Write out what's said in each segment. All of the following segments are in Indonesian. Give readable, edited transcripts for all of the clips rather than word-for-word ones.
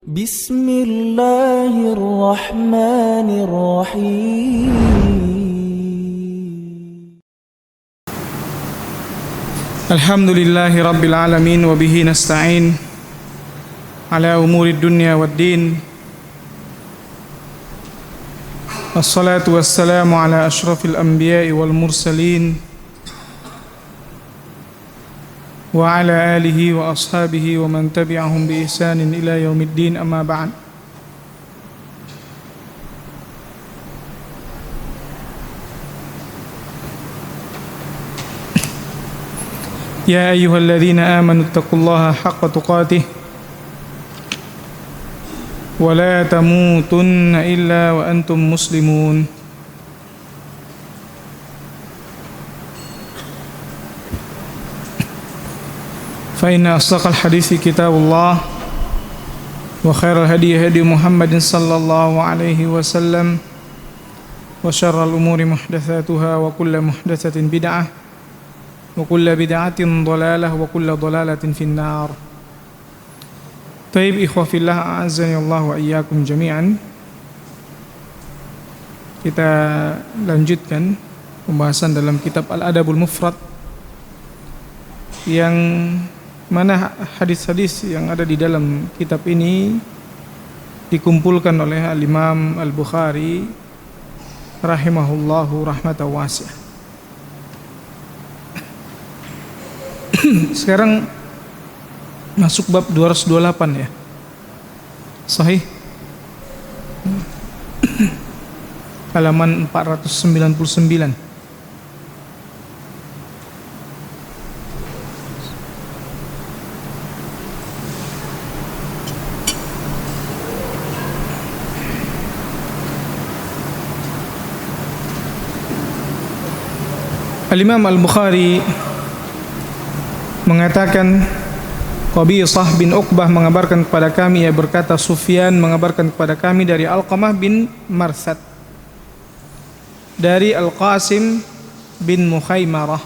Bismillahirrahmanirrahim. Alhamdulillahi rabbil alamin wa bihi nasta'in ala umurid dunya waddin. Wassalatu wassalamu ala ashrafil anbiya'i wal mursalin wa ala alihi wa ashabihi wa man tabi'ahum bi ihsanin ila yaumiddin, amma ba'd. Ya ayyuhalladzina amanu taqullaha haqqa tuqatih wa la tamutunna illa wa antum muslimun. Fa inna asdaqal hadithi kitabullah wa khairal hadi hadi Muhammadin sallallahu alaihi wasallam wa syarral umuri muhdatsatuha wa kullu muhdatsatin bid'ah wa kullu bid'atin dhalalah wa kullu dhalalatin finnar. Taib ikhwah fillah, a'azzani Allah wa iyyakum jami'an. Kita lanjutkan pembahasan dalam kitab Al-Adabul Mufrad, yang mana hadis-hadis yang ada di dalam kitab ini dikumpulkan oleh Al-Imam Al-Bukhari rahimahullahu rahmatan wasi'ah. Sekarang masuk bab 228 ya. Sahih. Halaman 499. Al-Imam Al-Bukhari mengatakan, Qabisah bin Uqbah mengabarkan kepada kami, ia berkata, Sufyan mengabarkan kepada kami dari Alqamah bin Marsad, dari Al-Qasim bin Mukhaymarah,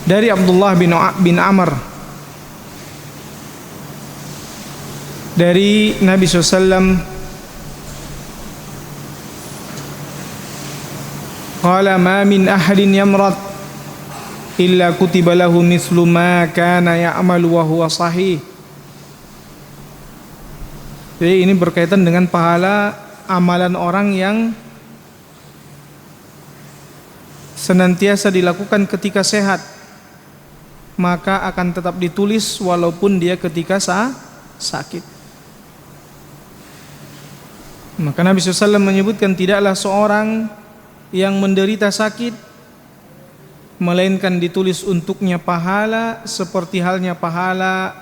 dari Abdullah bin Amr, dari Nabi SAW, qala ma min ahadin yamrat illa kutiba lahu mithlu ma kana ya'malu wa huwa sahih. Jadi ini berkaitan dengan pahala amalan orang yang senantiasa dilakukan ketika sehat, maka akan tetap ditulis walaupun dia ketika sakit. Maka Nabi SAW menyebutkan, tidaklah seorang yang menderita sakit melainkan ditulis untuknya pahala seperti halnya pahala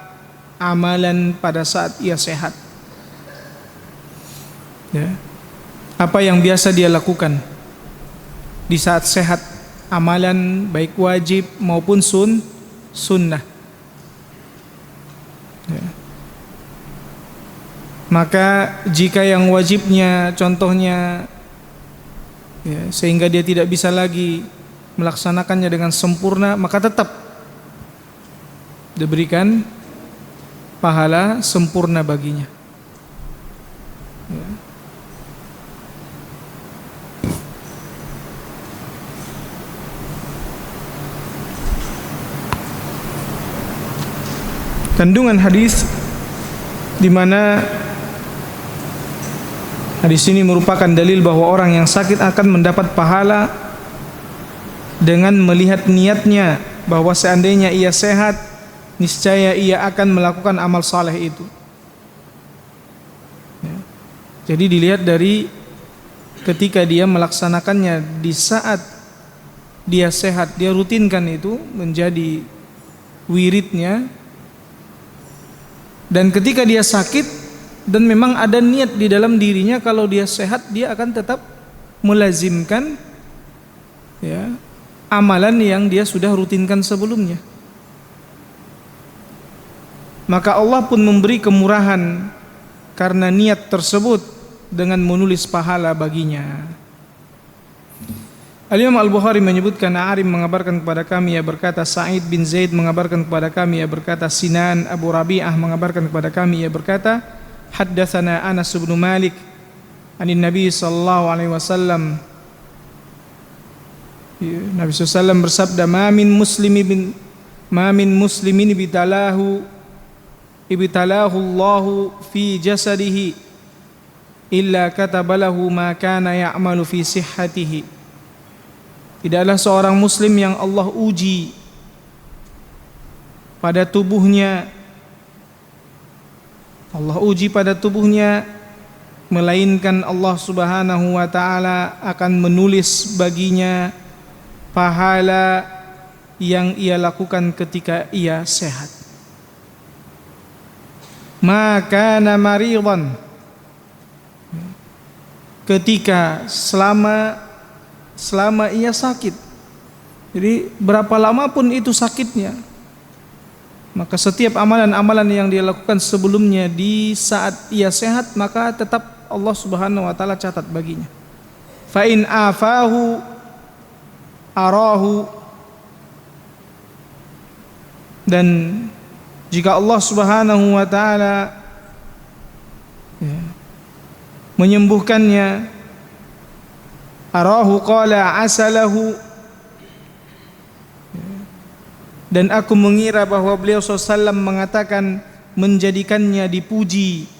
amalan pada saat ia sehat. Ya. Apa yang biasa dia lakukan di saat sehat, amalan baik wajib maupun sunnah. Ya. Maka jika yang wajibnya contohnya, ya, sehingga dia tidak bisa lagi melaksanakannya dengan sempurna, maka tetap diberikan pahala sempurna baginya. Ya. Kandungan hadis di mana hadis ini merupakan dalil bahwa orang yang sakit akan mendapat pahala dengan melihat niatnya, bahwa seandainya ia sehat, niscaya ia akan melakukan amal saleh itu. Ya. Jadi dilihat dari ketika dia melaksanakannya di saat dia sehat, dia rutinkan itu menjadi wiridnya, dan ketika dia sakit dan memang ada niat di dalam dirinya, kalau dia sehat dia akan tetap melazimkan, ya, amalan yang dia sudah rutinkan sebelumnya. Maka Allah pun memberi kemurahan karena niat tersebut dengan menulis pahala baginya. Al-Imam Al-Bukhari menyebutkan Arim mengabarkan kepada kami, ia berkata Sa'id bin Zaid mengabarkan kepada kami, ia berkata Sinan Abu Rabi'ah mengabarkan kepada kami, ia berkata haddatsana Anas bin Malik anin Nabi sallallahu alaihi wasallam. Nabi SAW bersabda, ma min muslimin ibtalahu Allahu fi jasadihi illa katabalahu ma kana ya'malu fi sihhatihi. Tidaklah seorang muslim yang Allah uji pada tubuhnya, melainkan Allah Subhanahu wa taala akan menulis baginya pahala yang ia lakukan ketika ia sehat. Maka maridan, ketika selama ia sakit. Jadi berapa lama pun itu sakitnya, maka setiap amalan-amalan yang dia lakukan sebelumnya di saat ia sehat, maka tetap Allah Subhanahu wa taala catat baginya. Fa in afahu arahu, dan jika Allah Subhanahu wa taala menyembuhkannya, arahu qala asalahu, dan aku mengira bahwa beliau SAW mengatakan menjadikannya dipuji.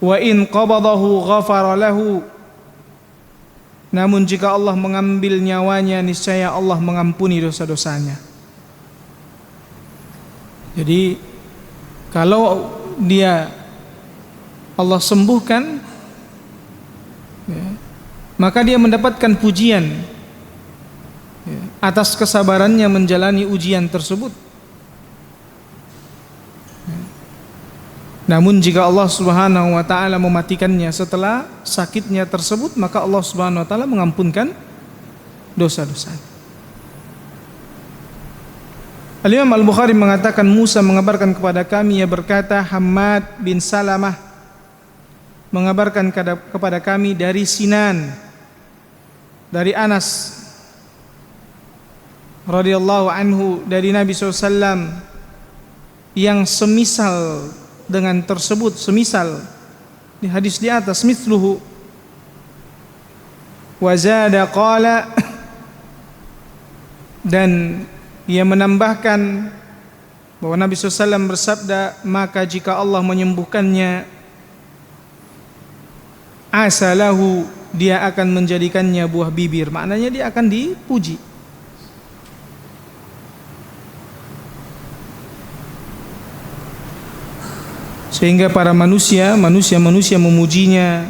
Wa in qabadahu ghafara lahu, namun jika Allah mengambil nyawanya, niscaya Allah mengampuni dosa-dosanya. Jadi kalau dia Allah sembuhkan, maka dia mendapatkan pujian atas kesabarannya menjalani ujian tersebut. Namun jika Allah Subhanahu wa taala mematikannya setelah sakitnya tersebut, maka Allah Subhanahu wa taala mengampunkan dosa-dosanya. Al-Imam Al-Bukhari mengatakan Musa mengabarkan kepada kami, ia berkata Hammad bin Salamah mengabarkan kepada kami dari Sinan, dari Anas radhiyallahu anhu, dari Nabi SAW yang semisal dengan tersebut, semisal di hadis di atas, mithluhu wa zada qala, dan ia menambahkan bahwa Nabi SAW bersabda, maka jika Allah menyembuhkannya, asalahu, dia akan menjadikannya buah bibir, maknanya dia akan dipuji. Sehingga para manusia memujinya,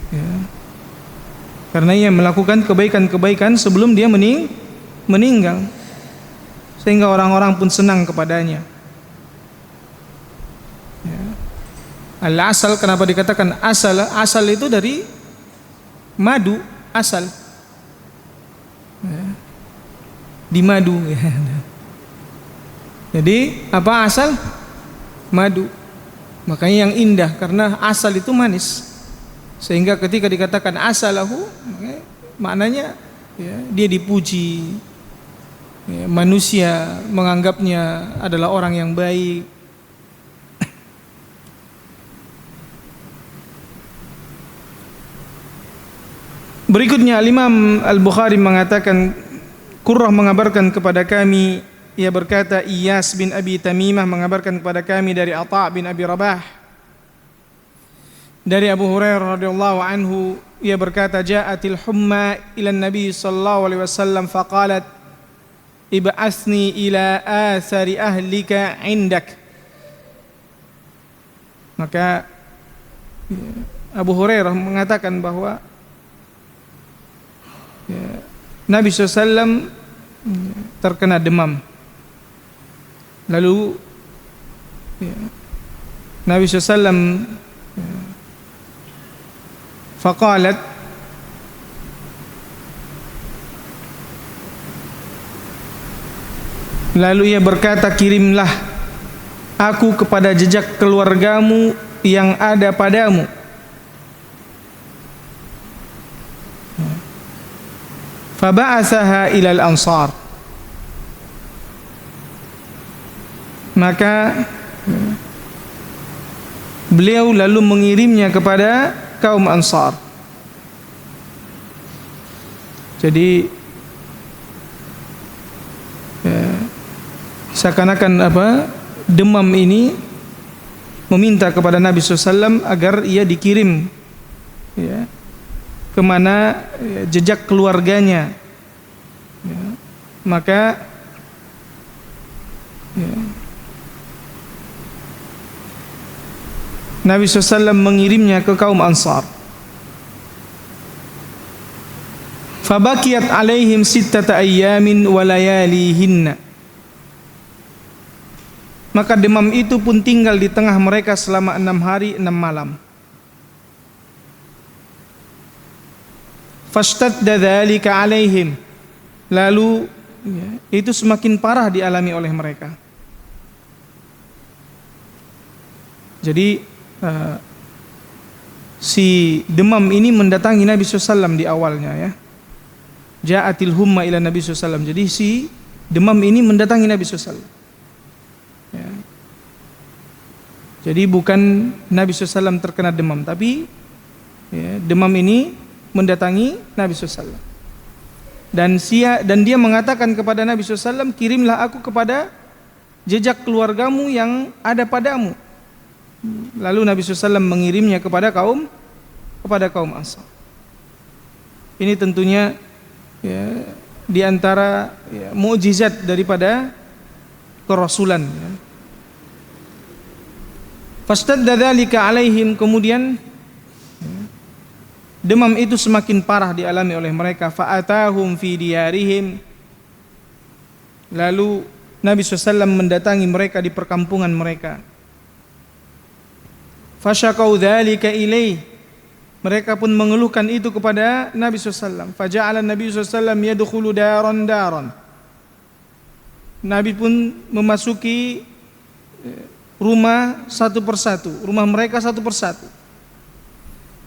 ya, karena ia melakukan kebaikan-kebaikan sebelum dia meninggal, sehingga orang-orang pun senang kepadanya. Ya. Al-asal, kenapa dikatakan asal? Asal itu dari madu, asal, ya, di madu, ya. Jadi apa asal? Madu. Makanya yang indah, karena asal itu manis, sehingga ketika dikatakan asalahu, maknanya ya, dia dipuji, ya, manusia menganggapnya adalah orang yang baik. Berikutnya Imam Al-Bukhari mengatakan, Qurrah mengabarkan kepada kami, ia berkata Iyas bin Abi Tamimah mengabarkan kepada kami dari Atha bin Abi Rabah, dari Abu Hurairah radhiyallahu anhu, ia berkata ja'atil humma ila Nabi sallallahu alaihi wasallam faqalat ib'asni ila athari ahlika indak. Maka Abu Hurairah mengatakan bahwa ya, Nabi SAW terkena demam. Lalu ya, Nabi SAW faqalat, lalu ia berkata, kirimlah aku kepada jejak keluargamu yang ada padamu. Faba'atsaha ilal ansar. Maka beliau lalu mengirimnya kepada kaum Ansar. Jadi seakan-akan demam ini meminta kepada Nabi SAW agar ia dikirim kemana jejak keluarganya. Maka Nabi SAW mengirimnya ke kaum Ansar. Fabakiyat alaihim sittata ayyamin wa layalihinna. Maka demam itu pun tinggal di tengah mereka selama 6 hari 6 malam. Fashtadda dzalika alaihim. Lalu itu semakin parah dialami oleh mereka. Jadi si demam ini mendatangi Nabi SAW di awalnya ya. Ja'atil humma ila Nabi SAW. Jadi si demam ini mendatangi Nabi SAW ya. Jadi bukan Nabi SAW terkena demam, tapi demam ini mendatangi Nabi SAW. Dan dia mengatakan kepada Nabi SAW, kirimlah aku kepada jejak keluargamu yang ada padamu. Lalu Nabi SAW mengirimnya kepada kaum Ansar. Ini tentunya di antara mukjizat daripada kerasulan. Fastadda dzalika alaihim, kemudian demam itu semakin parah dialami oleh mereka. Fa'atahum fi diyarihim. Lalu Nabi SAW mendatangi mereka di perkampungan mereka. Fashakau dzalika ilaih. Mereka pun mengeluhkan itu kepada Nabi SAW. Faja'ala Nabi SAW yadkhulu daran. Nabi pun memasuki rumah satu persatu, rumah mereka satu persatu.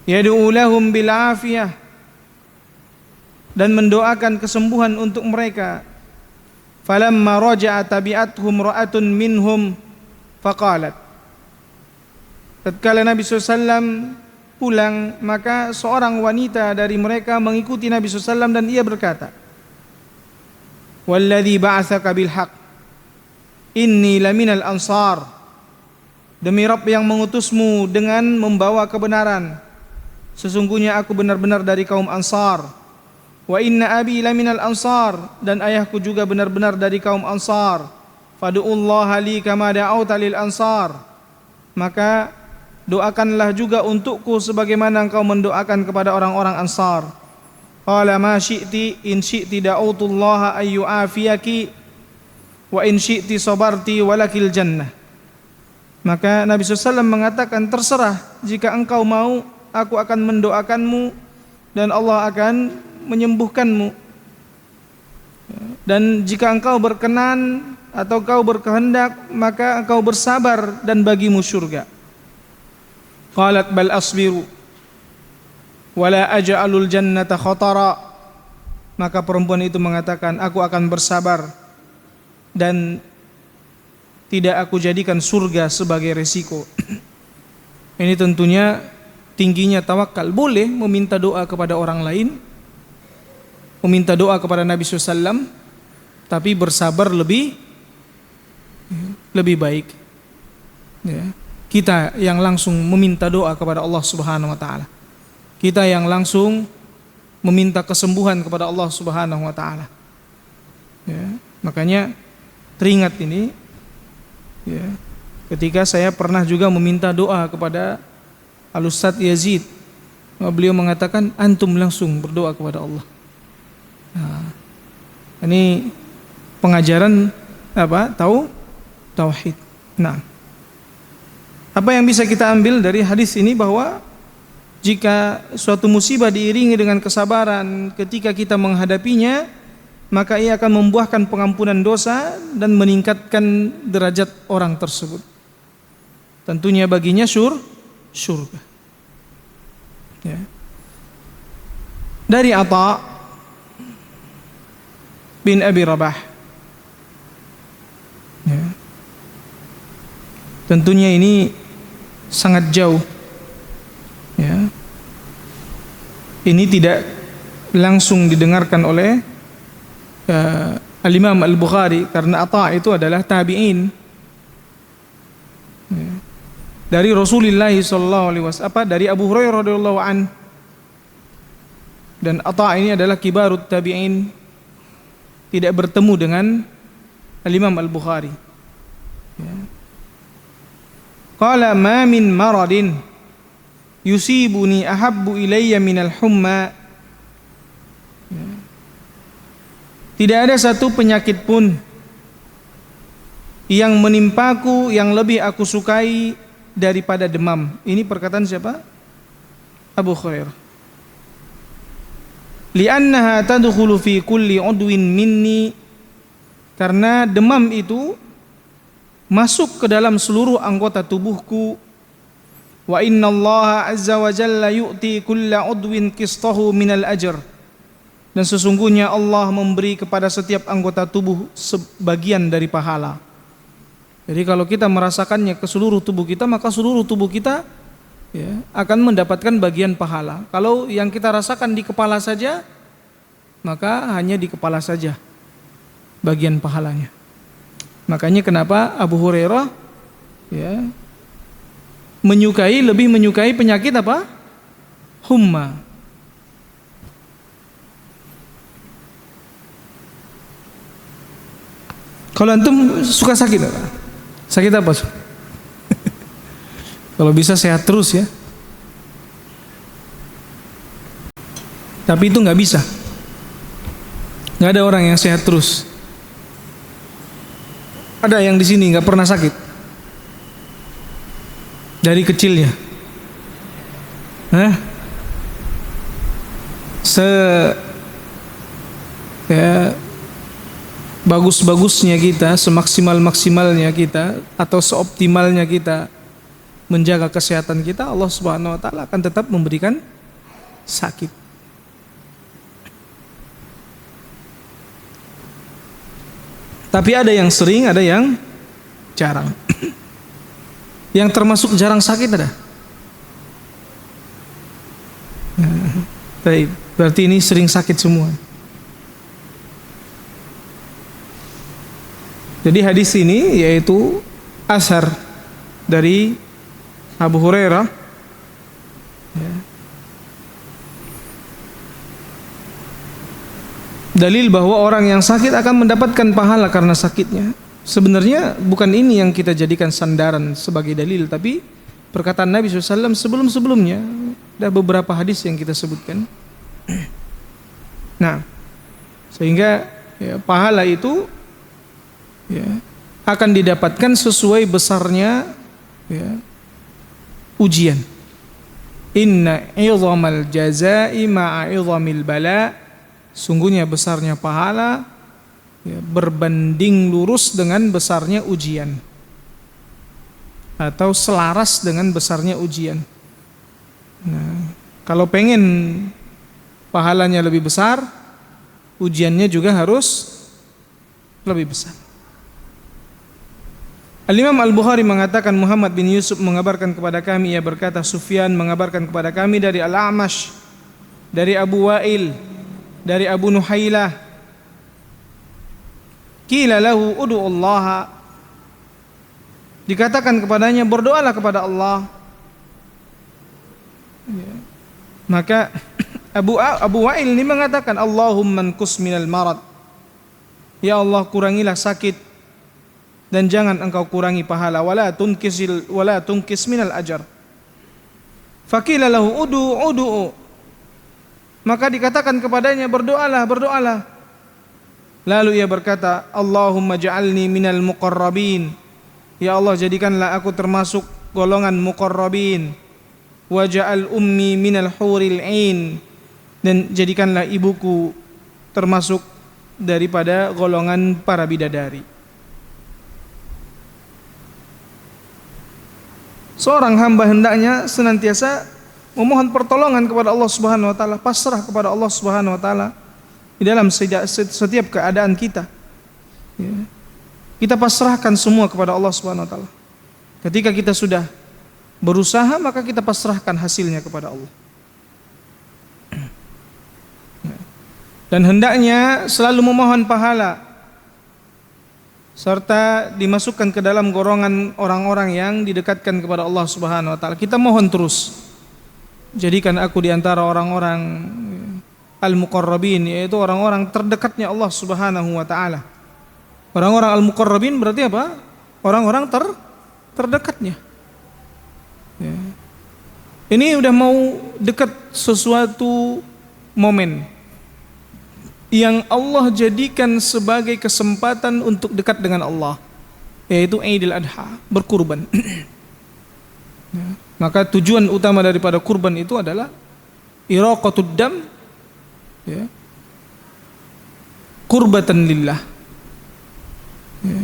Yad'u lahum bil afiyah, dan mendoakan kesembuhan untuk mereka. Falamma raja'a tabi'athum ra'atun minhum faqalat. Tatkala Nabi SAW pulang, maka seorang wanita dari mereka mengikuti Nabi SAW dan ia berkata, Walladhi ba'athaka bilhaq, inni laminal ansar. Demi Rabb yang mengutusmu dengan membawa kebenaran, sesungguhnya aku benar-benar dari kaum Ansar. Wa inna abi laminal ansar, dan ayahku juga benar-benar dari kaum Ansar. Fadu'ullaha li kama da'auta lil ansar. Maka doakanlah juga untukku sebagaimana engkau mendoakan kepada orang-orang Ansar. Qala ma syi'ti in syi'ti da'utullaha ayyu afiyaki wa in syi'ti sabarti walakil jannah. Maka Nabi SAW mengatakan, terserah, jika engkau mau aku akan mendoakanmu dan Allah akan menyembuhkanmu. Dan jika engkau berkenan atau kau berkehendak, maka engkau bersabar dan bagimu surga. Qalat bal asbiru wala aj'alul jannata khatara. Maka perempuan itu mengatakan, aku akan bersabar dan tidak aku jadikan surga sebagai resiko. Ini tentunya tingginya tawakal. Boleh meminta doa kepada orang lain, meminta doa kepada Nabi SAW, tapi bersabar lebih baik ya. Kita yang langsung meminta doa kepada Allah Subhanahu wa taala. Kita yang langsung meminta kesembuhan kepada Allah Subhanahu wa taala. Ya, makanya teringat ini ya, ketika saya pernah juga meminta doa kepada Al-Ustadz Yazid. Beliau mengatakan, antum langsung berdoa kepada Allah. Nah, ini pengajaran apa? Tauhid. Nah, apa yang bisa kita ambil dari hadis ini, bahwa jika suatu musibah diiringi dengan kesabaran ketika kita menghadapinya, maka ia akan membuahkan pengampunan dosa dan meningkatkan derajat orang tersebut. Tentunya baginya surga. Ya. Dari Atha bin Abi Rabah. Ya. Tentunya ini sangat jauh. Ya. Ini tidak langsung didengarkan oleh Al-Imam Al-Bukhari karena Atha itu adalah tabi'in. Ya. Dari Rasulullah SAW, dari Abu Hurairah radhiyallahu an. Dan Atha ini adalah kibarut tabi'in, tidak bertemu dengan Al-Imam Al-Bukhari. Ya. Qala ma min maradin yusibuni ahabbu ilayya minal humma. Ya. Tidak ada satu penyakit pun yang menimpaku yang lebih aku sukai daripada demam. Ini perkataan siapa? Abu Hurairah. Li'annaha tadkhulu fi kulli udwin minni, karena demam itu masuk ke dalam seluruh anggota tubuhku. Wa innallaha azza wa jalla yu'ti kulla udwin qistahu minal ajr. Dan sesungguhnya Allah memberi kepada setiap anggota tubuh sebagian dari pahala. Jadi kalau kita merasakannya ke seluruh tubuh kita, maka seluruh tubuh kita ya, akan mendapatkan bagian pahala. Kalau yang kita rasakan di kepala saja, maka hanya di kepala saja bagian pahalanya. Makanya kenapa Abu Hurairah ya, lebih menyukai penyakit apa? Humma. Kalau antum suka sakit apa? Sakit apa? Kalau bisa sehat terus ya. Tapi itu nggak bisa. Nggak ada orang yang sehat terus. Ada yang di sini nggak pernah sakit dari kecilnya. Ya, bagus-bagusnya kita, semaksimal-maksimalnya kita, atau seoptimalnya kita menjaga kesehatan kita, Allah Subhanahu wa taala akan tetap memberikan sakit. Tapi ada yang sering, ada yang jarang. Yang termasuk jarang sakit ada? Baik, berarti ini sering sakit semua. Jadi hadis ini yaitu ashar dari Abu Hurairah ya. Dalil bahwa orang yang sakit akan mendapatkan pahala karena sakitnya. Sebenarnya bukan ini yang kita jadikan sandaran sebagai dalil, tapi perkataan Nabi SAW sebelum-sebelumnya. Ada beberapa hadis yang kita sebutkan. Nah, sehingga ya, pahala itu ya, akan didapatkan sesuai besarnya ya, ujian. Inna idhamal jazai ma'a idhamil bala. Sungguhnya besarnya pahala ya, berbanding lurus dengan besarnya ujian, atau selaras dengan besarnya ujian. Nah, kalau pengen pahalanya lebih besar, ujiannya juga harus lebih besar. Al-Imam Al-Bukhari mengatakan Muhammad bin Yusuf mengabarkan kepada kami, ia berkata Sufyan mengabarkan kepada kami dari Al-A'mash, dari Abu Wa'il, dari Abu Nuhailah, qila lahu ud'ullaha, dikatakan kepadanya berdoalah kepada Allah. Ya. Maka Abu Wa'il ini mengatakan Allahumma nqus minal marad, ya Allah kurangilah sakit dan jangan engkau kurangi pahala, wala tunkis minal ajar. Faqila lahu ud'u, maka dikatakan kepadanya berdoalah. Lalu ia berkata Allahumma ja'alni minal muqarrabin, ya Allah jadikanlah aku termasuk golongan muqarrabin, waja'al ummi minal huril ain, dan jadikanlah ibuku termasuk daripada golongan para bidadari. Seorang hamba hendaknya senantiasa memohon pertolongan kepada Allah Subhanahu wa taala, pasrah kepada Allah Subhanahu wa taala, di dalam setiap keadaan kita. Ya. Kita pasrahkan semua kepada Allah Subhanahu wa taala. Ketika kita sudah berusaha, maka kita pasrahkan hasilnya kepada Allah. Dan hendaknya selalu memohon pahala serta dimasukkan ke dalam golongan orang-orang yang didekatkan kepada Allah Subhanahu wa taala. Kita mohon terus, jadikan aku di antara orang-orang al-muqarrabin, yaitu orang-orang terdekatnya Allah Subhanahu wa taala. Orang-orang al-muqarrabin berarti apa? Orang-orang terdekatnya. Ya. Ini udah mau dekat sesuatu momen yang Allah jadikan sebagai kesempatan untuk dekat dengan Allah, yaitu Idul Adha, berkurban. Ya. Maka tujuan utama daripada kurban itu adalah iraqatud dam, ya, qurbatan lillah, ya,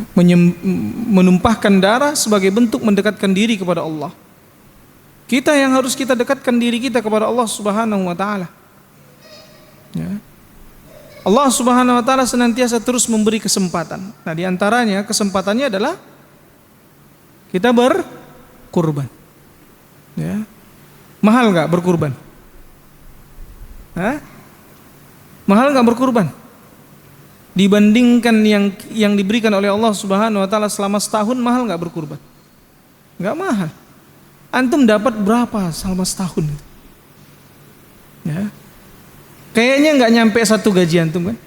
menumpahkan darah sebagai bentuk mendekatkan diri kepada Allah. Kita yang harus kita dekatkan diri kita kepada Allah Subhanahu wa taala. Ya. Allah Subhanahu wa taala senantiasa terus memberi kesempatan. Nah, di antaranya kesempatannya adalah kita berkurban. Ya. Mahal enggak berkurban? Hah? Mahal enggak berkurban? Dibandingkan yang diberikan oleh Allah Subhanahu wa taala selama setahun, mahal enggak berkurban? Enggak mahal. Antum dapat berapa selama setahun? Ya. Kayaknya nggak nyampe satu gaji antum kan?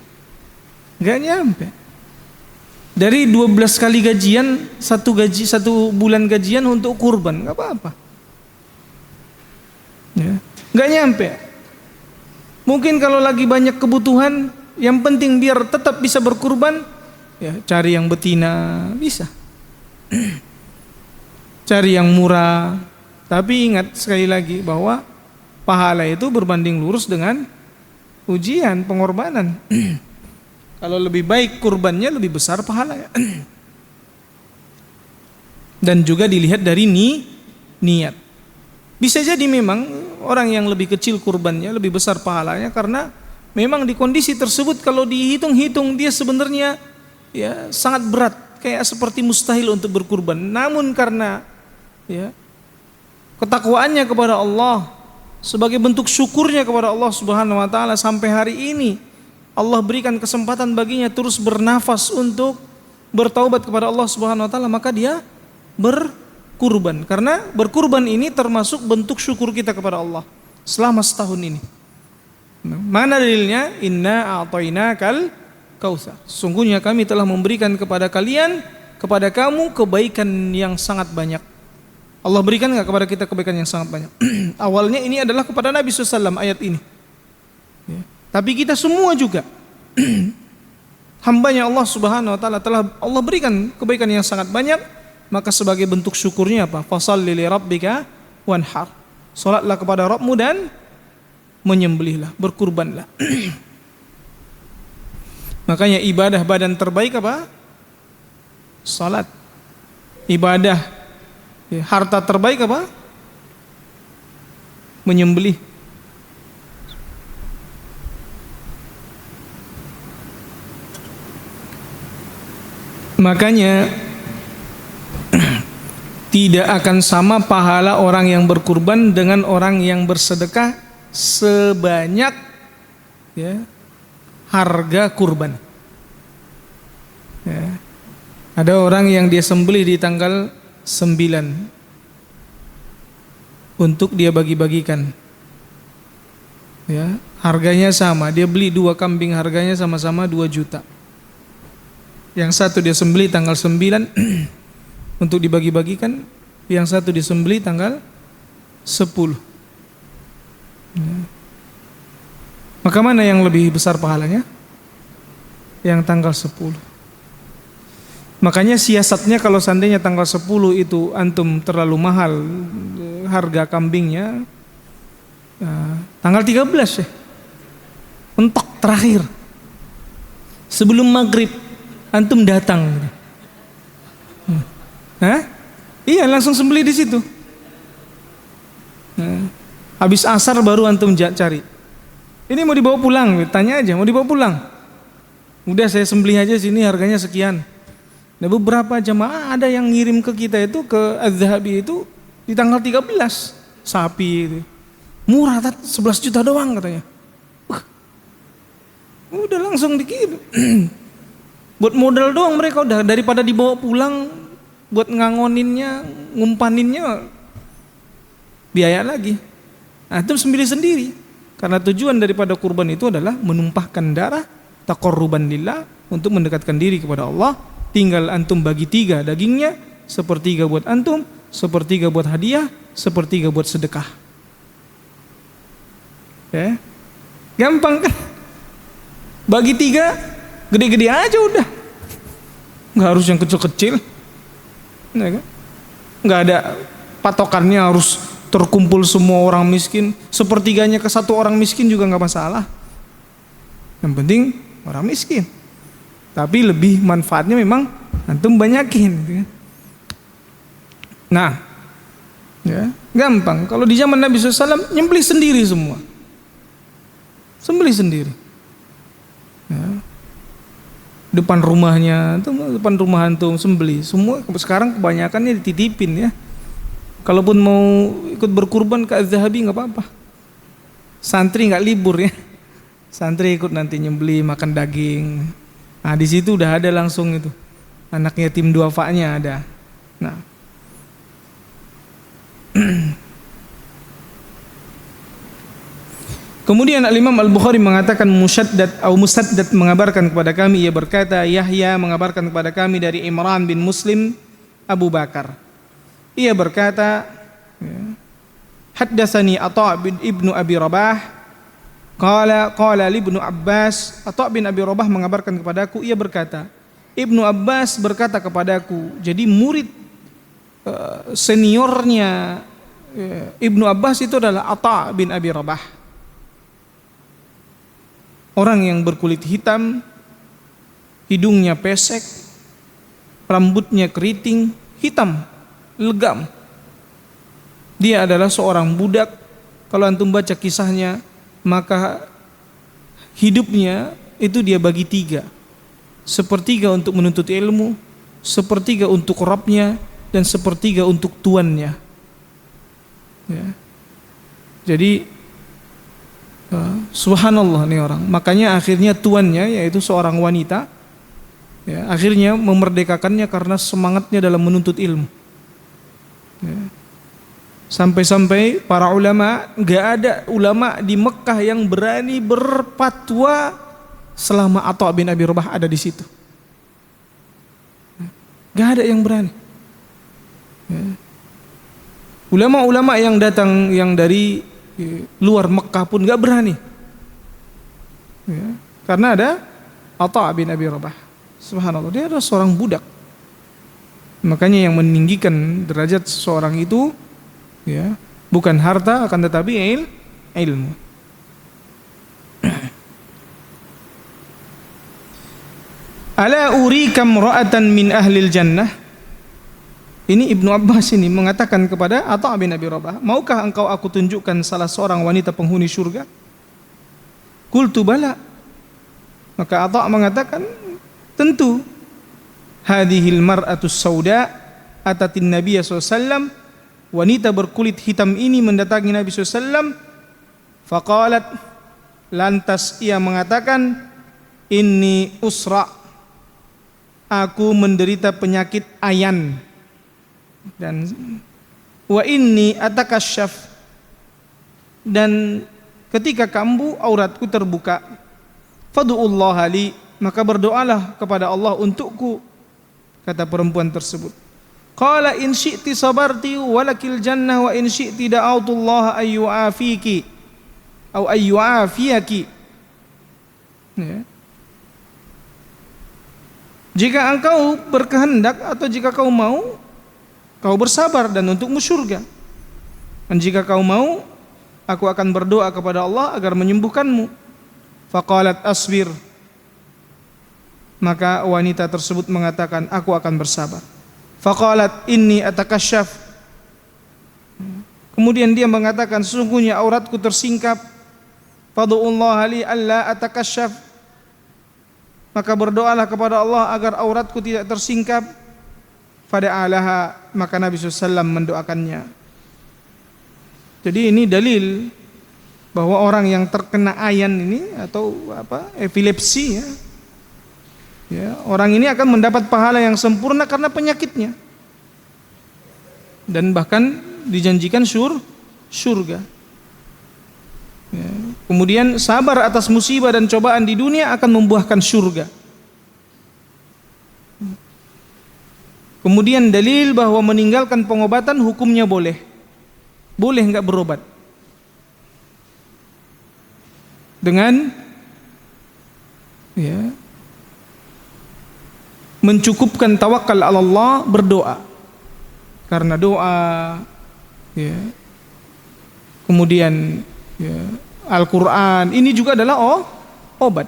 Nggak nyampe. Dari 12 kali gajian, satu bulan gajian untuk kurban, nggak apa-apa. Ya. Nggak nyampe. Mungkin kalau lagi banyak kebutuhan, yang penting biar tetap bisa berkurban, ya cari yang betina bisa. Cari yang murah. Tapi ingat sekali lagi bahwa pahala itu berbanding lurus dengan ujian, pengorbanan. Kalau lebih baik kurbannya, lebih besar pahalanya. Dan juga dilihat dari niat. Bisa jadi memang orang yang lebih kecil kurbannya lebih besar pahalanya, karena memang di kondisi tersebut kalau dihitung-hitung dia sebenarnya ya sangat berat, kayak seperti mustahil untuk berkurban. Namun karena ya ketakwaannya kepada Allah, sebagai bentuk syukurnya kepada Allah Subhanahu wa taala, sampai hari ini Allah berikan kesempatan baginya terus bernafas untuk bertaubat kepada Allah Subhanahu wa taala, maka dia berkurban. Karena berkurban ini termasuk bentuk syukur kita kepada Allah selama setahun ini. Mana dalilnya? Inna a'tainakal kautsar. Sungguhnya kami telah memberikan kepada kalian, kepada kamu kebaikan yang sangat banyak. Allah berikan enggak kepada kita kebaikan yang sangat banyak? Awalnya ini adalah kepada Nabi SAW ayat ini. Ya. Tapi kita semua juga hambanya Allah Subhanahu wa taala telah Allah berikan kebaikan yang sangat banyak, maka sebagai bentuk syukurnya apa? Fashalli li rabbika wanhar. Salatlah kepada Rabbmu dan menyembelihlah, berkurbanlah. Makanya ibadah badan terbaik apa? Salat. Ibadah ya, harta terbaik apa? Menyembelih. Makanya tidak akan sama pahala orang yang berkurban dengan orang yang bersedekah sebanyak ya, harga kurban. Ya. Ada orang yang dia sembelih di tanggal 9 untuk dia bagi-bagikan. Ya, harganya sama, dia beli 2 kambing, harganya sama-sama 2 juta. Yang satu dia sembelih tanggal 9 untuk dibagi-bagikan, yang satu disembelih tanggal 10. Ya. Maka mana yang lebih besar pahalanya? Yang tanggal 10. Makanya siasatnya kalau seandainya tanggal 10 itu antum terlalu mahal harga kambingnya, tanggal 13 ya, mentok terakhir sebelum maghrib antum datang. Hah? Iya, langsung sembelih di situ. Habis asar baru antum cari. Ini mau dibawa pulang, tanya aja, mau dibawa pulang. Udah saya sembelih aja sini harganya sekian. Nah beberapa jamaah ada yang ngirim ke kita itu, ke Az-Zahabi itu di tanggal 13 sapi itu. Murah, 11 juta doang katanya. Udah langsung dikirim. Buat modal doang mereka udah, daripada dibawa pulang buat ngangoninnya, ngumpaninnya biaya lagi. Nah itu sembelih sendiri. Karena tujuan daripada kurban itu adalah menumpahkan darah taqarruban lillah, untuk mendekatkan diri kepada Allah. Tinggal antum bagi 3 dagingnya, 1/3 buat antum, 1/3 buat hadiah, 1/3 buat sedekah. Ya. Gampang kan? Bagi 3, gede-gede aja udah. Nggak harus yang kecil-kecil. Ya kan? Nggak ada patokannya harus terkumpul semua orang miskin. 1/3-nya ke 1 orang miskin juga nggak masalah. Yang penting orang miskin. Tapi lebih manfaatnya memang antum banyakin. Gitu kan? Nah, ya, gampang. Kalau di zaman Nabi SAW nyembelih sendiri semua. Sembelih sendiri. Ya. Depan rumahnya, depan rumah antum sembelih. Semua sekarang kebanyakannya dititipin ya. Kalaupun mau ikut berkurban ke Az-Zahabi nggak apa-apa. Santri nggak libur ya. Santri ikut nanti nyembelih, makan daging. Nah di situ udah ada langsung itu. Anak yatim duafa-nya ada. Nah. Kemudian Al-Imam Al-Bukhari mengatakan Musaddad mengabarkan kepada kami, ia berkata, Yahya mengabarkan kepada kami dari Imran bin Muslim Abu Bakar. Ia berkata, Haddatsani Atha' bin Ibnu Abi Rabah qala li Ibnu Abbas. Atha' bin Abi Rabah mengabarkan kepadaku, ia berkata, Ibnu Abbas berkata kepadaku. Jadi murid seniornya Ibnu Abbas itu adalah Atha' bin Abi Rabah. Orang yang berkulit hitam, hidungnya pesek, rambutnya keriting, hitam, legam. Dia adalah seorang budak. Kalau antum baca kisahnya, maka hidupnya itu dia bagi 3. 1/3 untuk menuntut ilmu, 1/3 untuk Rabbnya, dan 1/3 untuk tuannya. Ya. Jadi subhanallah nih orang. Makanya akhirnya tuannya, yaitu seorang wanita, ya, akhirnya memerdekakannya karena semangatnya dalam menuntut ilmu. Ya. Sampai-sampai para ulama, gak ada ulama di Mekah yang berani berfatwa selama Atha' bin Abi Rabah ada di situ. Gak ada yang berani. Ya. Ulama-ulama yang datang yang dari luar Mekah pun gak berani. Ya. Karena ada Atha' bin Abi Rabah. Subhanallah, dia adalah seorang budak. Makanya yang meninggikan derajat seseorang itu, ya, bukan harta, akan tetapi ilmu. Ala urikam ra'atan min ahlil jannah. Ini Ibnu Abbas ini mengatakan kepada Atha' bin Abi Rabah, maukah engkau aku tunjukkan salah seorang wanita penghuni surga? Qultu bala. Maka Atha' mengatakan, tentu. Hadhil mar'atus sauda atatin Nabiy sallallahu alaihi wasallam. Wanita berkulit hitam ini mendatangi Nabi SAW. Faqalat, lantas ia mengatakan, inni usra, aku menderita penyakit ayan, dan wa inni atakasyaf, dan ketika kambuh auratku terbuka. Fad'ullaha li, maka berdoalah kepada Allah untukku, kata perempuan tersebut. Qala in syi'ti sabarti walakil jannah wa in syi'ti da'autullaha ayyu'afiki atau ayyu'afiyaki. Ya. Jika engkau berkehendak atau jika kau mau, kau bersabar dan untukmu surga. Dan jika kau mau, aku akan berdoa kepada Allah agar menyembuhkanmu. Faqalat asbir. Maka wanita tersebut mengatakan, aku akan bersabar. Faqalat inni atakasyaf. Kemudian dia mengatakan, sesungguhnya auratku tersingkap. Fad'ullaha li alla atakasyaf, maka berdoalah kepada Allah agar auratku tidak tersingkap. Fada'alaha, maka Nabi SAW mendoakannya. Jadi ini dalil bahwa orang yang terkena ayan ini atau epilepsi ya, orang ini akan mendapat pahala yang sempurna karena penyakitnya, dan bahkan dijanjikan surga. Ya. Kemudian sabar atas musibah dan cobaan di dunia akan membuahkan surga. Kemudian dalil bahwa meninggalkan pengobatan hukumnya boleh enggak berobat dengan mencukupkan tawakal ala Allah, berdoa. Karena doa kemudian Al-Quran ini juga adalah obat.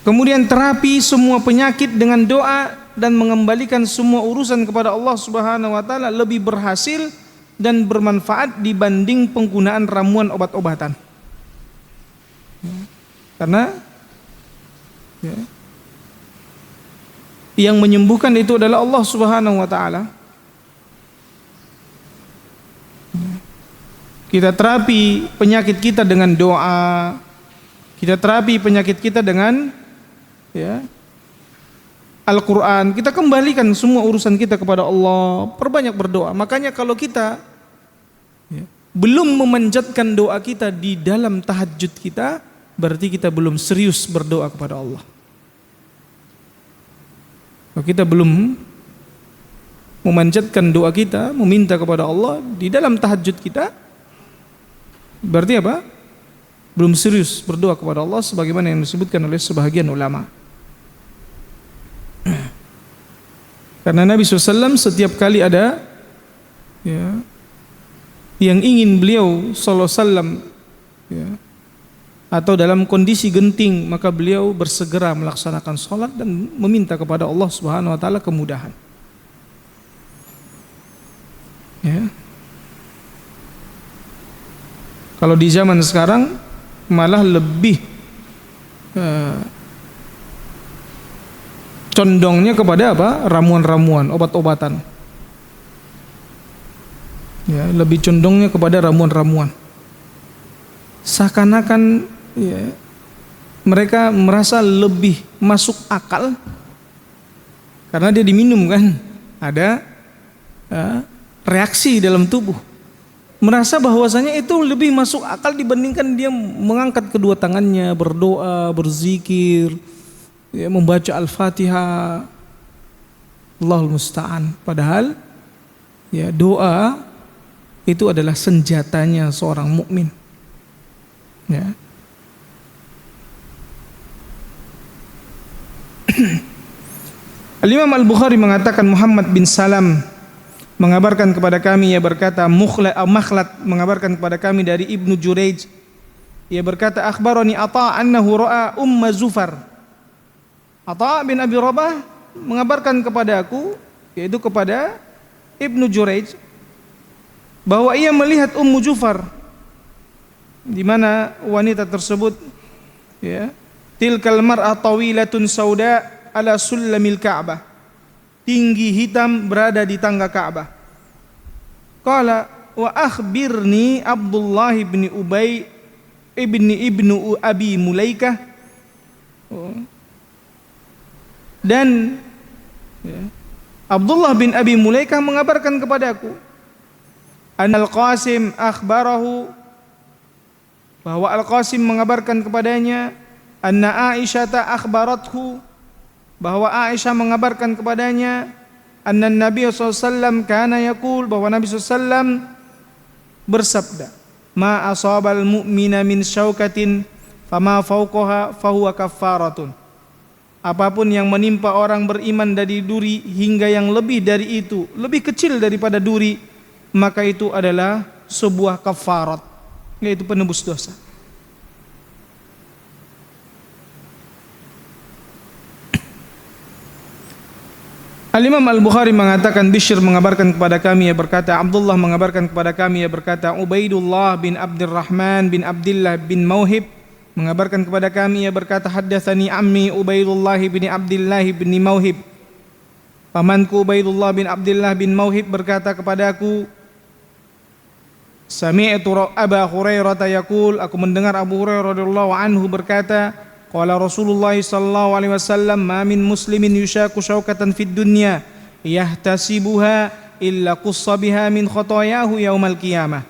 Kemudian terapi semua penyakit dengan doa dan mengembalikan semua urusan kepada Allah Subhanahu wa taala lebih berhasil dan bermanfaat dibanding penggunaan ramuan obat-obatan. Karena yang menyembuhkan itu adalah Allah Subhanahu wa taala. Kita terapi penyakit kita dengan doa. Kita terapi penyakit kita dengan Al-Quran. Kita kembalikan semua urusan kita kepada Allah. Perbanyak berdoa. Makanya kalau kita belum memanjatkan doa kita di dalam tahajud kita, berarti kita belum serius berdoa kepada Allah. Kalau kita belum memanjatkan doa kita, meminta kepada Allah di dalam tahajud kita, berarti apa? Belum serius berdoa kepada Allah sebagaimana yang disebutkan oleh sebahagian ulama. Karena Nabi SAW setiap kali ada yang ingin beliau SAW atau dalam kondisi genting, maka beliau bersegera melaksanakan sholat dan meminta kepada Allah Subhanahu wa taala kemudahan. Kalau di zaman sekarang malah lebih condongnya kepada ramuan-ramuan, obat-obatan. Lebih condongnya kepada ramuan-ramuan. Seakan-akan mereka merasa lebih masuk akal karena dia diminum kan, ada reaksi dalam tubuh. Merasa bahwasanya itu lebih masuk akal dibandingkan dia mengangkat kedua tangannya, berdoa, berzikir, membaca Al-Fatihah. Allahul musta'an. Padahal doa itu adalah senjatanya seorang mukmin. Al-Imam Al-Bukhari mengatakan Muhammad bin Salam mengabarkan kepada kami, ia berkata, Makhlad mengabarkan kepada kami dari Ibnu Jurayj, ia berkata, akhbarani Atha annahu ra'a Umma Zufar. Atha bin Abi Rabah mengabarkan kepada aku, yaitu kepada Ibnu Jurayj, bahwa ia melihat Ummu Zufar, di mana wanita tersebut tilkal mar'a tawilatun sauda ala sulamil Ka'bah, tinggi hitam berada di tangga Ka'bah. Qala wa akhbirni Abdullah bin Ubay ibnu Abi Mulaikah, dan Abdullah bin Abi Mulaikah mengabarkan kepadaku Anal Qasim akhbarahu, bahwa Al-Qasim mengabarkan kepadanya, anna Aisyah akhbarathu, bahwa Aisyah mengabarkan kepadanya, anna Nabi SAW kana yaqul, bahwa Nabi SAW bersabda, ma asabal mu'mina min syaukatin fama fawqaha fahuwa kaffaratun. Apapun yang menimpa orang beriman dari duri hingga yang lebih dari itu, lebih kecil daripada duri, maka itu adalah sebuah kafarat, yaitu penebus dosa. Al-Imam Al-Bukhari mengatakan, Bishr mengabarkan kepada kami, ia berkata, Abdullah mengabarkan kepada kami, ia berkata, Ubaidullah bin Abdurrahman bin Abdullah bin Mauhib mengabarkan kepada kami, ia berkata, haddatsani ammi Ubaidullah bin Abdullah bin Mauhib. Pamanku Ubaidullah bin Abdullah bin Mauhib berkata kepadaku, sami'tu Abu Hurairah yaqul, aku mendengar Abu Hurairah radhiyallahu anhu berkata, qala Rasulullah sallallahu alaihi wasallam, ma min muslimin yushaku syaukatan fid dunya yahtasibuha illa qussa biha min khotoyahu yaumal qiyamah.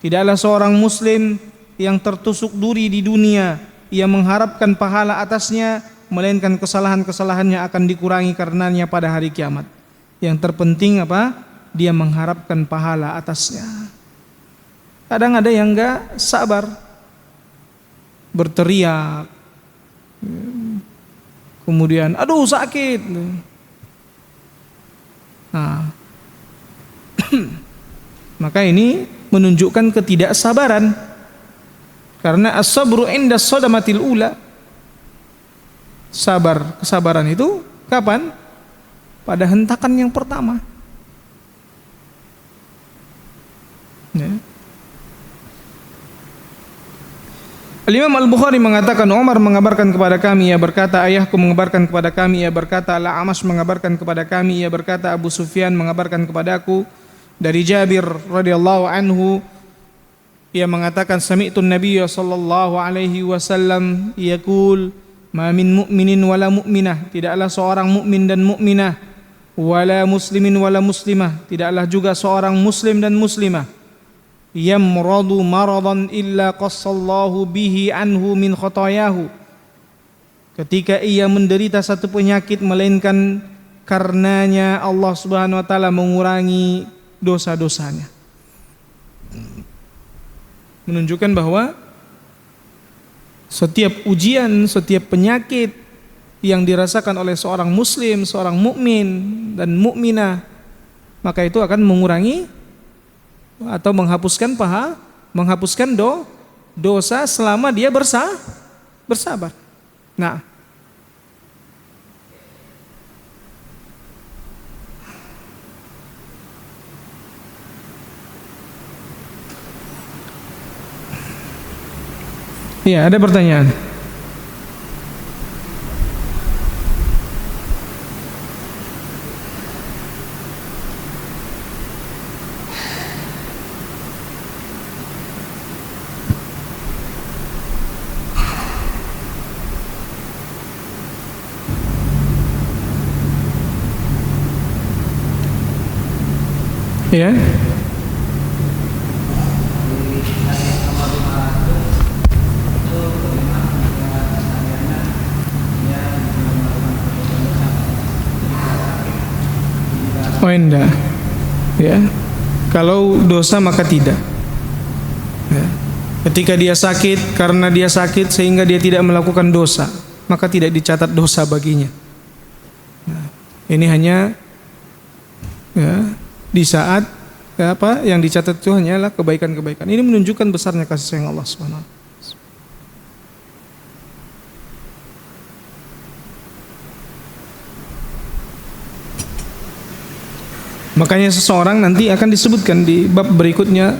Tidaklah seorang muslim yang tertusuk duri di dunia ia mengharapkan pahala atasnya, melainkan kesalahan-kesalahannya akan dikurangi karenanya pada hari kiamat. Yang terpenting apa? Dia mengharapkan pahala atasnya. Kadang ada yang enggak sabar, berteriak, kemudian aduh sakit. Nah, maka ini menunjukkan ketidaksabaran, karena as-sabru inda sadamatil ula. Kesabaran itu kapan? Pada hentakan yang pertama. Ya. Al-Imam Al-Bukhari mengatakan, Umar mengabarkan kepada kami, ia berkata, ayahku mengabarkan kepada kami, ia berkata, Al-A'mash mengabarkan kepada kami, ia berkata, Abu Sufyan mengabarkan kepadaku dari Jabir radhiyallahu anhu, ia mengatakan, sami'tu an-nabiy sallallahu alaihi wasallam yaqul, ma min mu'minin wala mu'minah, tidaklah seorang mukmin dan mukminah, wala muslimin wala muslimah, tidaklah juga seorang muslim dan muslimah, yamradu maradan illa qassallahu bihi anhu min khotoyahu, ketika ia menderita satu penyakit melainkan karenanya Allah Subhanahu wa taala mengurangi dosa-dosanya. Menunjukkan bahwa setiap ujian, setiap penyakit yang dirasakan oleh seorang muslim, seorang mukmin dan mukminah, maka itu akan mengurangi atau menghapuskan dosa selama dia bersabar. Nah, ya, ada pertanyaan. Ya. Oh enggak. Ya. Kalau dosa maka tidak. Ya. Ketika dia sakit, karena dia sakit sehingga dia tidak melakukan dosa, maka tidak dicatat dosa baginya. Nah, ini hanya ya, di saat ya, apa yang dicatat itu hanyalah kebaikan-kebaikan. Ini menunjukkan besarnya kasih sayang Allah Subhanahu. Makanya seseorang nanti akan disebutkan di bab berikutnya,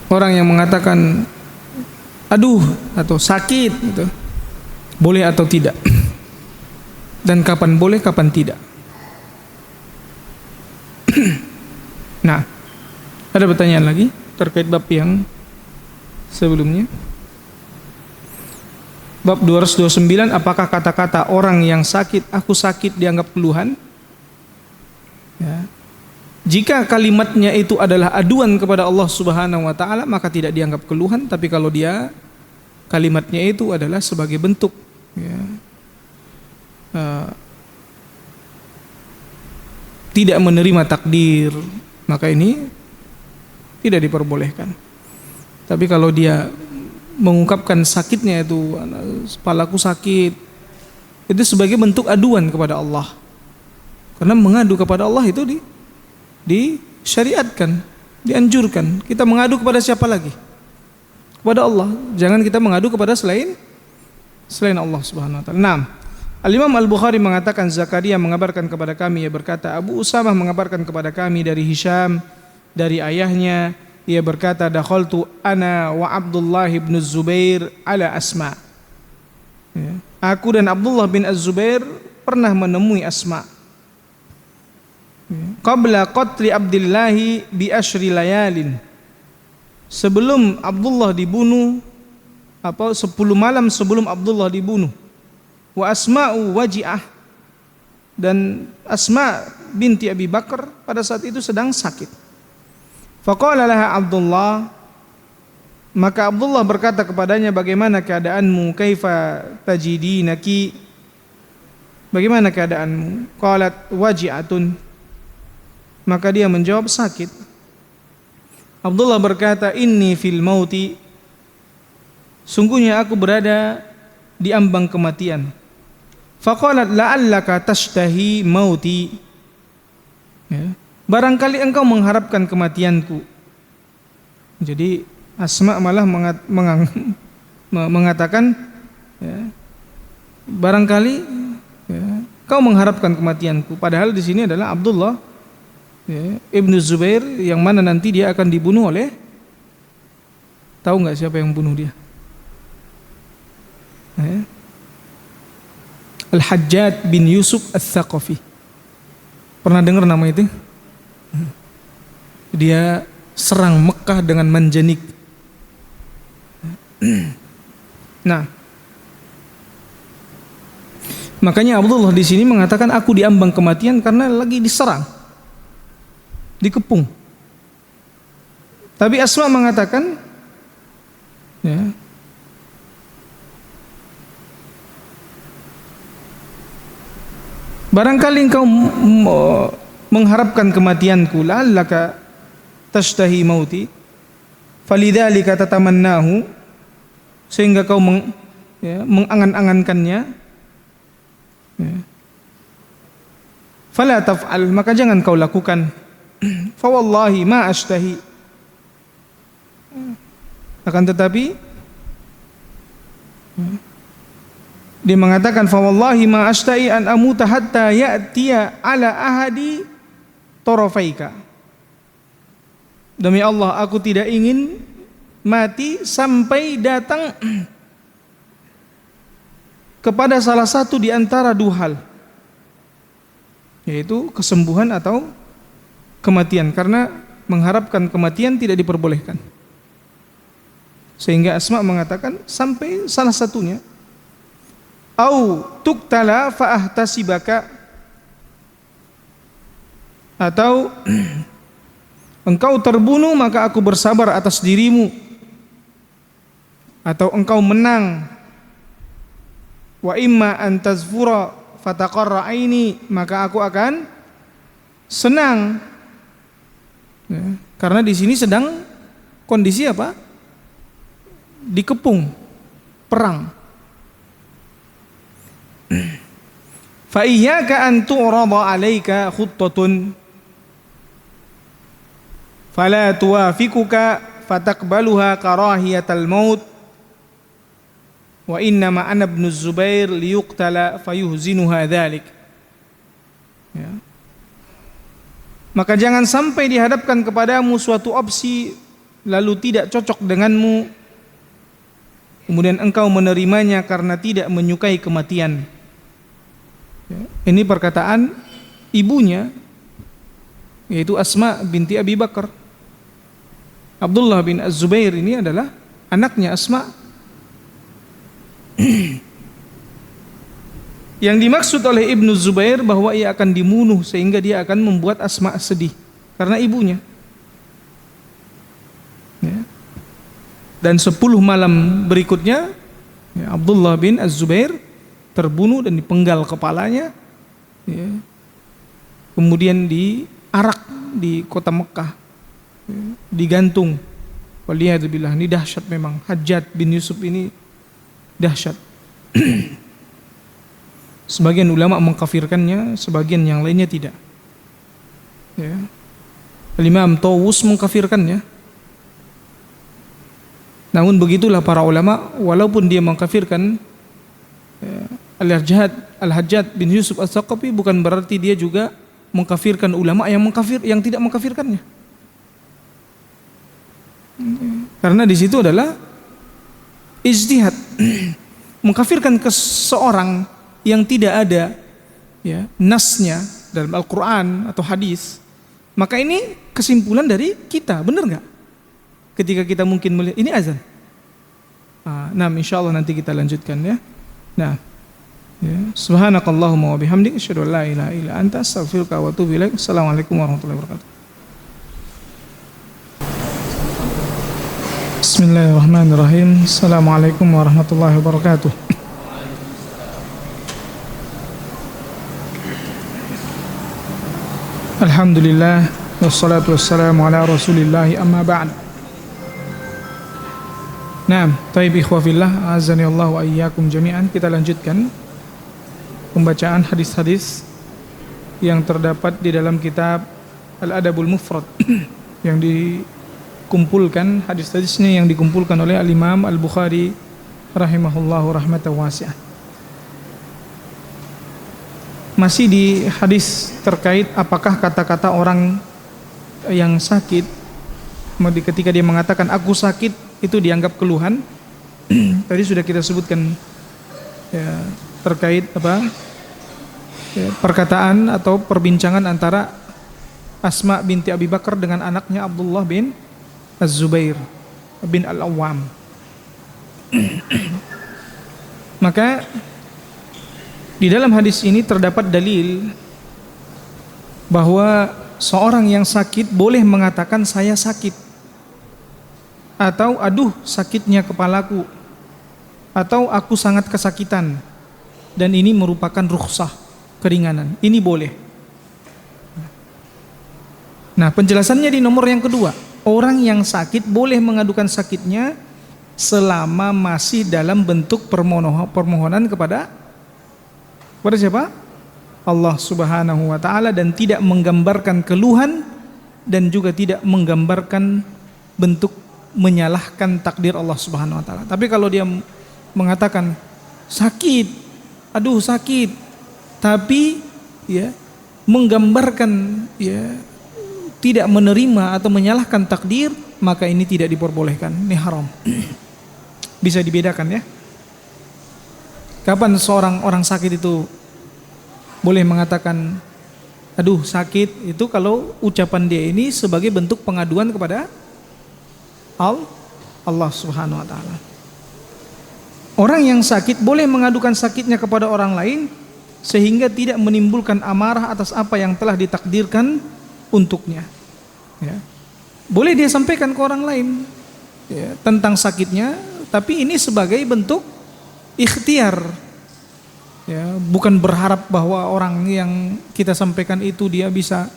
orang yang mengatakan aduh atau sakit gitu, boleh atau tidak, dan kapan boleh kapan tidak. Nah, ada pertanyaan lagi terkait bab yang sebelumnya. Bab 229, apakah kata-kata orang yang sakit, aku sakit, dianggap keluhan? Ya. Jika kalimatnya itu adalah aduan kepada Allah Subhanahu wa taala, maka tidak dianggap keluhan. Tapi kalau dia kalimatnya itu adalah sebagai bentuk ya, tidak menerima takdir, maka ini tidak diperbolehkan. Tapi kalau dia mengungkapkan sakitnya itu, kepalaku sakit, itu sebagai bentuk aduan kepada Allah. Karena mengadu kepada Allah itu disyariatkan, dianjurkan. Kita mengadu kepada siapa lagi? Kepada Allah. Jangan kita mengadu kepada selain Allah Subhanahu wa taala. Nah, Al-Imam Al-Bukhari mengatakan Zakaria mengabarkan kepada kami, ia berkata, Abu Usamah mengabarkan kepada kami dari Hisham dari ayahnya, ia berkata, dakhaltu ana wa Abdullah bin Zubair ala Asma. Ya. Aku dan Abdullah bin Az-Zubair pernah menemui Asma. Ya. Qabla qatli Abdullah bi ashri layalin. Sebelum Abdullah dibunuh, 10 malam sebelum Abdullah dibunuh. Wa Asma'u waji'ah, dan Asma binti Abi Bakar pada saat itu sedang sakit. Faqala laha Abdullah, maka Abdullah berkata kepadanya, bagaimana keadaanmu? Kaifa tajidinaki? Bagaimana keadaanmu? Qalat waji'atun, maka dia menjawab sakit. Abdullah berkata, inni fil mauti, sungguhnya aku berada di ambang kematian. Faqalat la'allaka tashtahi mauti, ya, barangkali engkau mengharapkan kematianku. Jadi Asma malah mengatakan, ya, barangkali, ya, kau mengharapkan kematianku. Padahal di sini adalah Abdullah, ya, Ibnu Zubair, yang mana nanti dia akan dibunuh oleh, tahu nggak siapa yang bunuh dia? Ya. Al-Hajjaj bin Yusuf Al-Thaqafi. Pernah dengar nama itu? Dia serang Mekah dengan manjanik. Nah, makanya Abdullah di sini mengatakan aku di ambang kematian karena lagi diserang, dikepung. Tapi Asma mengatakan, ya, barangkali engkau mengharapkan kematianku, la'allaka tashtahi mauti, falidzalika tatamannahu, sehingga kau mengangan-angankannya. Ya. Fala taf'al, maka jangan kau lakukan. Fa wallahi ma ashtahi, akan tetapi dia mengatakan, fa wallahi ma ashtahi an amuta hatta ya'tiya ala ahadi tarafaika. Demi Allah, aku tidak ingin mati sampai datang kepada salah satu di antara dua hal, yaitu kesembuhan atau kematian, karena mengharapkan kematian tidak diperbolehkan. Sehingga Asma mengatakan sampai salah satunya, au tuktala fa'ahtasibaka, atau engkau terbunuh maka aku bersabar atas dirimu, atau engkau menang, wa imma an tazfura fataqarra aini, maka aku akan senang. Ya, karena di sini sedang kondisi apa? Dikepung, perang. Fa iyyaka an tu'rada 'alaika khuttatun fala tuwafikuka fataqbaluha karahiyatal maut wa innama ana ibnu Zubair liyuqtala fayuhzinuha dzalik. Ya. Maka jangan sampai dihadapkan kepadamu suatu opsi lalu tidak cocok denganmu, kemudian engkau menerimanya karena tidak menyukai kematian. Ya. Ini perkataan ibunya, yaitu Asma binti Abi Bakar. Abdullah bin Az-Zubair ini adalah anaknya Asma. Yang dimaksud oleh Ibnu Zubair bahwa ia akan dibunuh sehingga dia akan membuat Asma sedih karena ibunya. Ya. Dan 10 malam berikutnya, ya, Abdullah bin Az-Zubair terbunuh dan dipenggal kepalanya, ya. Kemudian diarak di kota Mekah, ya, digantung. Waliyadzubillah, ini dahsyat memang. Hajjaj bin Yusuf ini dahsyat. Sebagian ulama mengkafirkannya, sebagian yang lainnya tidak. Ya. Imam Tawus mengkafirkannya. Namun begitulah para ulama, walaupun dia mengkafirkan, ya, Al-Hajjaj bin Yusuf As-Saqafi bukan berarti dia juga mengkafirkan ulama yang tidak mengkafirkannya. Karena di situ adalah ijtihad. Mengkafirkan seseorang yang tidak ada nasnya dalam Al-Quran atau hadis, maka ini kesimpulan dari kita, benar nggak? Ketika kita mungkin melihat ini azan. Nah, insyaallah nanti kita lanjutkan ya. Nah, subhanakallahumma wa bihamdika asyhadu an la ilaha illa anta astaghfiruka wa atubu ilaik. Assalamualaikum warahmatullahi wabarakatuh. Bismillahirrahmanirrahim. Assalamualaikum warahmatullahi wabarakatuh. Alhamdulillah wassalatu wassalamu ala Rasulillah amma ba'd. Naam, taib ikhwah fillah, azani Allah wa iyyakum jami'an. Kita lanjutkan pembacaan hadis-hadis yang terdapat di dalam kitab Al-Adabul Mufrad yang dikumpulkan, hadis-hadisnya yang dikumpulkan oleh Al-Imam Al-Bukhari rahimahullahu rahmatan wasi'ah. Masih di hadis terkait apakah kata-kata orang yang sakit ketika dia mengatakan aku sakit itu dianggap keluhan. Tadi sudah kita sebutkan terkait perkataan atau perbincangan antara Asma binti Abi Bakar dengan anaknya Abdullah bin Az-Zubair bin Al-Awwam. Maka di dalam hadis ini terdapat dalil bahwa seorang yang sakit boleh mengatakan saya sakit, atau aduh sakitnya kepalaku, atau aku sangat kesakitan, dan ini merupakan rukhsah, keringanan. Ini boleh. Nah, penjelasannya di nomor yang kedua. Orang yang sakit boleh mengadukan sakitnya selama masih dalam bentuk permohonan kepada siapa? Allah Subhanahu wa taala, dan tidak menggambarkan keluhan dan juga tidak menggambarkan bentuk menyalahkan takdir Allah Subhanahu wa taala. Tapi kalau dia mengatakan sakit, aduh sakit, tapi menggambarkan tidak menerima atau menyalahkan takdir, maka ini tidak diperbolehkan, ini haram. Bisa dibedakan ya. Kapan seorang orang sakit itu boleh mengatakan aduh sakit, itu kalau ucapan dia ini sebagai bentuk pengaduan kepada Allah Subhanahu wa taala. Orang yang sakit boleh mengadukan sakitnya kepada orang lain sehingga tidak menimbulkan amarah atas apa yang telah ditakdirkan untuknya. Boleh dia sampaikan ke orang lain tentang sakitnya, tapi ini sebagai bentuk ikhtiar. Bukan berharap bahwa orang yang kita sampaikan itu dia bisa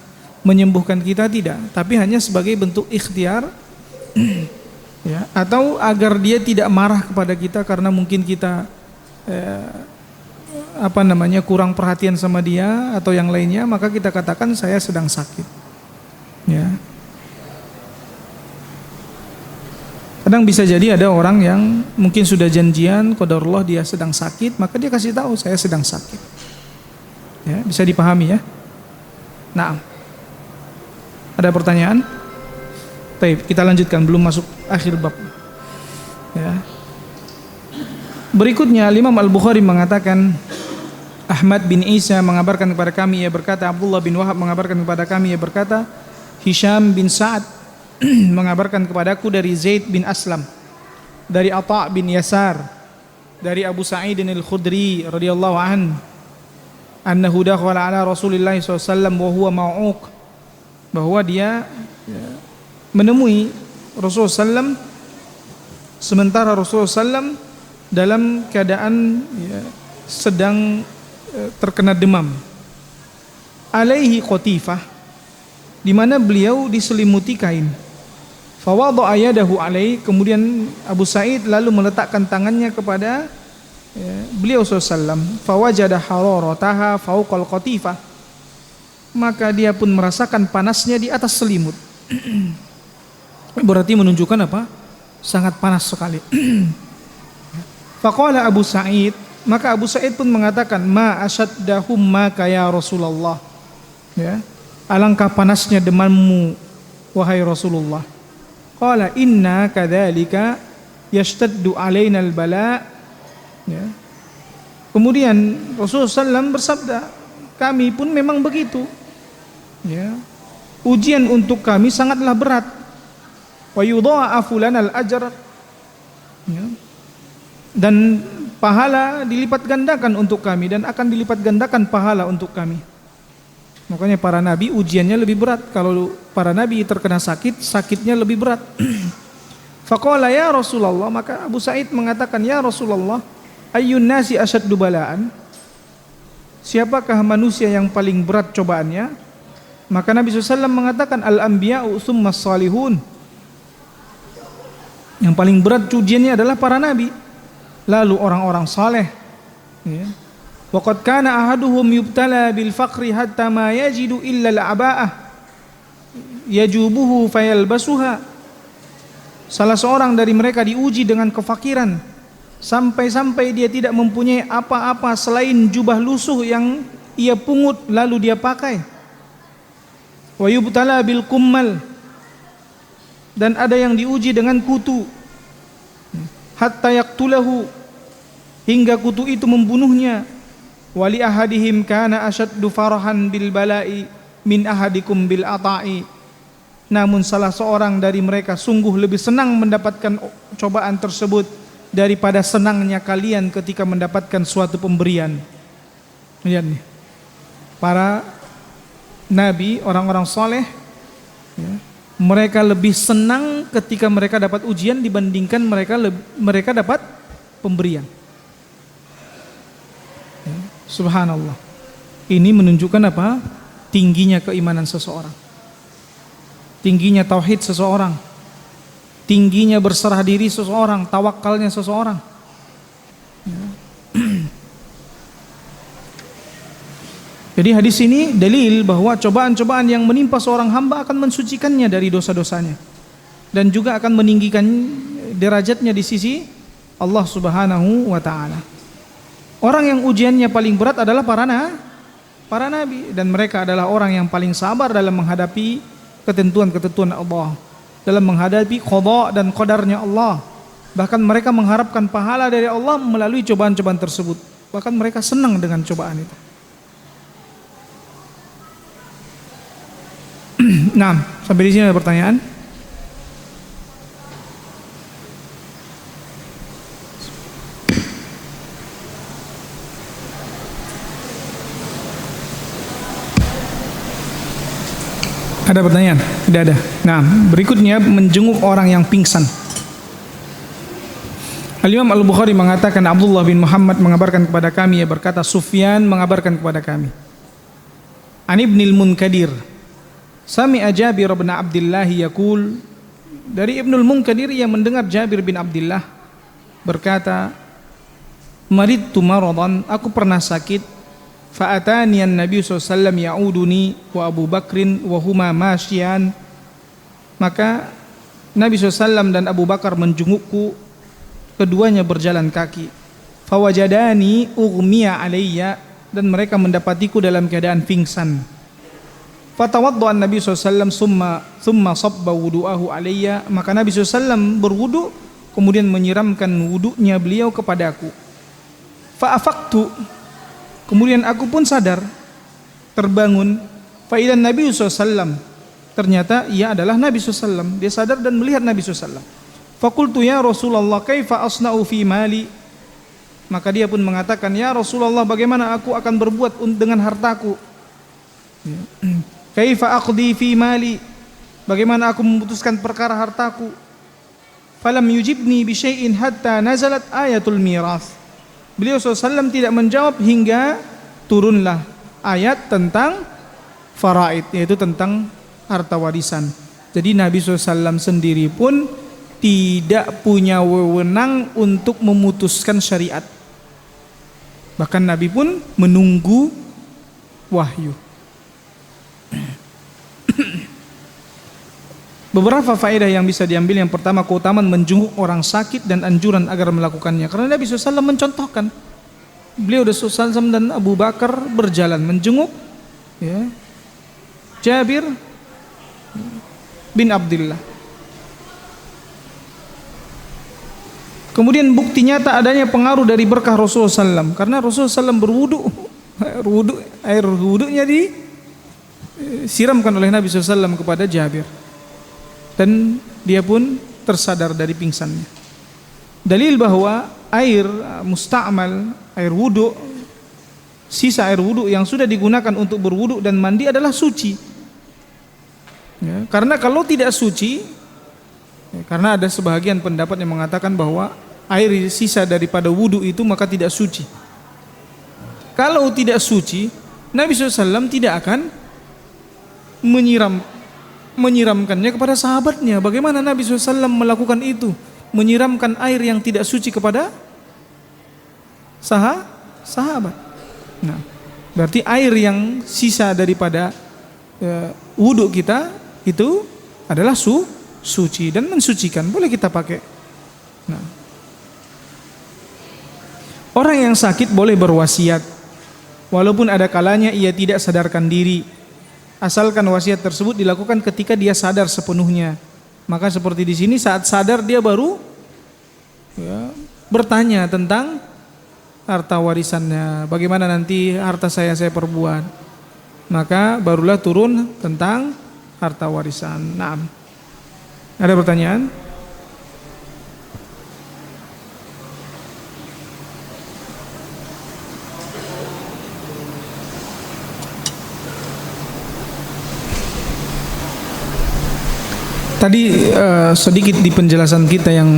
menyembuhkan kita, tidak, tapi hanya sebagai bentuk ikhtiar. Atau agar dia tidak marah kepada kita karena mungkin kita kurang perhatian sama dia atau yang lainnya, maka kita katakan saya sedang sakit. Kadang bisa jadi ada orang yang mungkin sudah janjian qadarullah dia sedang sakit, maka dia kasih tahu saya sedang sakit. Bisa dipahami ya. Nah, ada pertanyaan? Baik, kita lanjutkan, belum masuk akhir bab. Berikutnya Imam Al-Bukhari mengatakan Ahmad bin Isa mengabarkan kepada kami, ia berkata, Abdullah bin Wahab mengabarkan kepada kami, ia berkata, Hisham bin Sa'ad mengabarkan kepadaku dari Zaid bin Aslam, dari Atha bin Yasar, dari Abu Sa'id al-Khudri radhiyallahu anhu, annahu dakhala ala Rasulillah SAW wa huwa ma'uq, bahwa dia menemui Rasulullah SAW sementara Rasulullah SAW dalam keadaan sedang terkena demam. Alaihi qatifah, di mana beliau diselimuti kain. Fawadha'a yadahu alaihi, kemudian Abu Sa'id lalu meletakkan tangannya kepada beliau SAW. Fawajada hararataha fawqal qatifah, maka dia pun merasakan panasnya di atas selimut. Berarti menunjukkan apa? Sangat panas sekali. Faqala Abu Sa'id, Maka Abu Sa'id pun mengatakan, ma asyaddahum maka ya Rasulullah. Ya. Alangkah panasnya demammu wahai Rasulullah. Qala inna kadzalika yashtaddu alaina al-bala. Ya. Kemudian Rasulullah SAW bersabda, kami pun memang begitu. Ya. Ujian untuk kami sangatlah berat. Wa yudha'afu lana al-ajr. Ya. Dan pahala dilipat gandakan untuk kami dan akan dilipat gandakan pahala untuk kami. Makanya para nabi ujiannya lebih berat. Kalau para nabi terkena sakit, sakitnya lebih berat. Faqala ya Rasulullah, maka Abu Sa'id mengatakan, ya Rasulullah, ayyun nasi asyaddu bala'an? Siapakah manusia yang paling berat cobaannya? Maka Nabi SAW mengatakan, al-anbiya'u tsummas salihun. Yang paling berat ujiannya adalah para nabi, lalu orang-orang saleh. Ya. Waqad kana ahaduhum yubtala bil faqri hatta ma yajidu illa al-aba'ah yajubuhu fayalbasuha. Salah seorang dari mereka diuji dengan kefakiran sampai-sampai dia tidak mempunyai apa-apa selain jubah lusuh yang ia pungut lalu dia pakai. Wa yubtala bil kummal, dan ada yang diuji dengan kutu hatta yaqtulahu, hingga kutu itu membunuhnya. Wali ahadihim kana asyaddu farahan bil bala'i min ahadikum bil ata'i. Namun salah seorang dari mereka sungguh lebih senang mendapatkan cobaan tersebut daripada senangnya kalian ketika mendapatkan suatu pemberian. Lihat nih, para nabi, orang-orang soleh, ya, mereka lebih senang ketika mereka dapat ujian dibandingkan mereka dapat pemberian. Ya, subhanallah. Ini menunjukkan apa? Tingginya keimanan seseorang, tingginya tauhid seseorang, tingginya berserah diri seseorang, tawakalnya seseorang. Ya. Jadi hadis ini dalil bahwa cobaan-cobaan yang menimpa seorang hamba akan mensucikannya dari dosa-dosanya dan juga akan meninggikan derajatnya di sisi Allah Subhanahu wa taala. Orang yang ujiannya paling berat adalah para nabi, dan mereka adalah orang yang paling sabar dalam menghadapi ketentuan-ketentuan Allah, dalam menghadapi qada dan qadarnya Allah. Bahkan mereka mengharapkan pahala dari Allah melalui cobaan-cobaan tersebut. Bahkan mereka senang dengan cobaan itu. Nah, sampai di sini ada pertanyaan? Ada pertanyaan? Tidak ada. Nah, berikutnya menjenguk orang yang pingsan. Al-Imam Al-Bukhari mengatakan, Abdullah bin Muhammad mengabarkan kepada kami, ia berkata, Sufyan mengabarkan kepada kami, An Ibnil Munkadir, Sami'a Jabir bin Abdullah yaqul, dari Ibnul Munkadir yang mendengar Jabir bin Abdullah berkata, maridtu maradan, aku pernah sakit, fa'atani an-nabi SAW ya'uduni wa Abu Bakrin wa huma masyian, maka Nabi SAW dan Abu Bakar menjengukku, keduanya berjalan kaki. Fawajadani ughmiya alayya, dan mereka mendapatiku dalam keadaan pingsan. Fatawaddu'an Nabi SAW summa sabba wudu'ahu alayya, maka Nabi SAW berwudu kemudian menyiramkan wudunya beliau kepadaku. Fa'afaqtu, kemudian aku pun sadar, terbangun. Fa'idan Nabi SAW, ternyata ia adalah Nabi SAW. Dia sadar dan melihat Nabi SAW. Faqultu ya Rasulullah kaifa asna'u fi mali, maka dia pun mengatakan, ya Rasulullah, bagaimana aku akan berbuat dengan hartaku? Kaifa aqdi fi mali, bagaimana aku memutuskan perkara hartaku? Falam yujibni bi syai'in hatta nazalat ayatul miras. Beliau SAW tidak menjawab hingga turunlah ayat tentang faraid, yaitu tentang harta warisan. Jadi Nabi SAW sendiri pun tidak punya wewenang untuk memutuskan syariat. Bahkan Nabi pun menunggu wahyu. Beberapa faedah yang bisa diambil. Yang pertama, keutamaan menjenguk orang sakit dan anjuran agar melakukannya. Karena Nabi SAW mencontohkan beliau Rasulullah SAW dan Abu Bakar berjalan menjenguk ya, Jabir bin Abdullah. Kemudian bukti nyata adanya pengaruh dari berkah Rasulullah SAW, karena Rasulullah SAW berwudu, air wudunya disiramkan oleh Nabi SAW kepada Jabir, dan dia pun tersadar dari pingsannya. Dalil bahwa air musta'mal, air wudu, sisa air wudu yang sudah digunakan untuk berwudu dan mandi adalah suci ya, karena kalau tidak suci ya, karena ada sebahagian pendapat yang mengatakan bahwa air sisa daripada wudu itu maka tidak suci. Kalau tidak suci, Nabi SAW tidak akan menyiramkannya kepada sahabatnya. Bagaimana Nabi SAW melakukan itu? Menyiramkan air yang tidak suci kepada sahabat. Nah, berarti air yang sisa daripada wudu kita itu adalah suci dan mensucikan, boleh kita pakai. Nah, orang yang sakit boleh berwasiat, walaupun ada kalanya ia tidak sadarkan diri, asalkan wasiat tersebut dilakukan ketika dia sadar sepenuhnya. Maka seperti di sini, saat sadar dia baru ya, bertanya tentang harta warisannya, bagaimana nanti harta saya perbuat. Maka barulah turun tentang harta warisan. Nah, ada pertanyaan? Tadi sedikit di penjelasan kita yang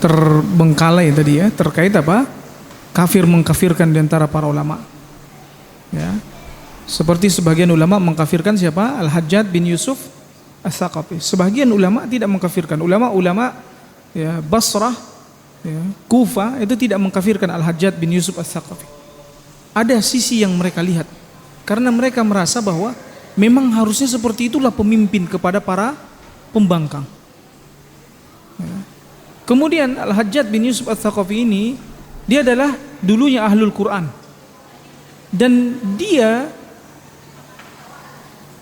terbengkalai tadi ya, terkait apa? Kafir mengkafirkan di antara para ulama. Ya. Seperti sebagian ulama mengkafirkan siapa? Al-Hajjaj bin Yusuf Ats-Tsaqafi. Sebagian ulama tidak mengkafirkan. Ulama ya, Basrah, ya, Kufa itu tidak mengkafirkan Al-Hajjaj bin Yusuf Ats-Tsaqafi. Ada sisi yang mereka lihat, karena mereka merasa bahwa memang harusnya seperti itulah pemimpin kepada para pembangkang. Ya. Kemudian Al-Hajjaj bin Yusuf Ats-Tsaqafi ini, dia adalah dulunya ahlul Quran, dan dia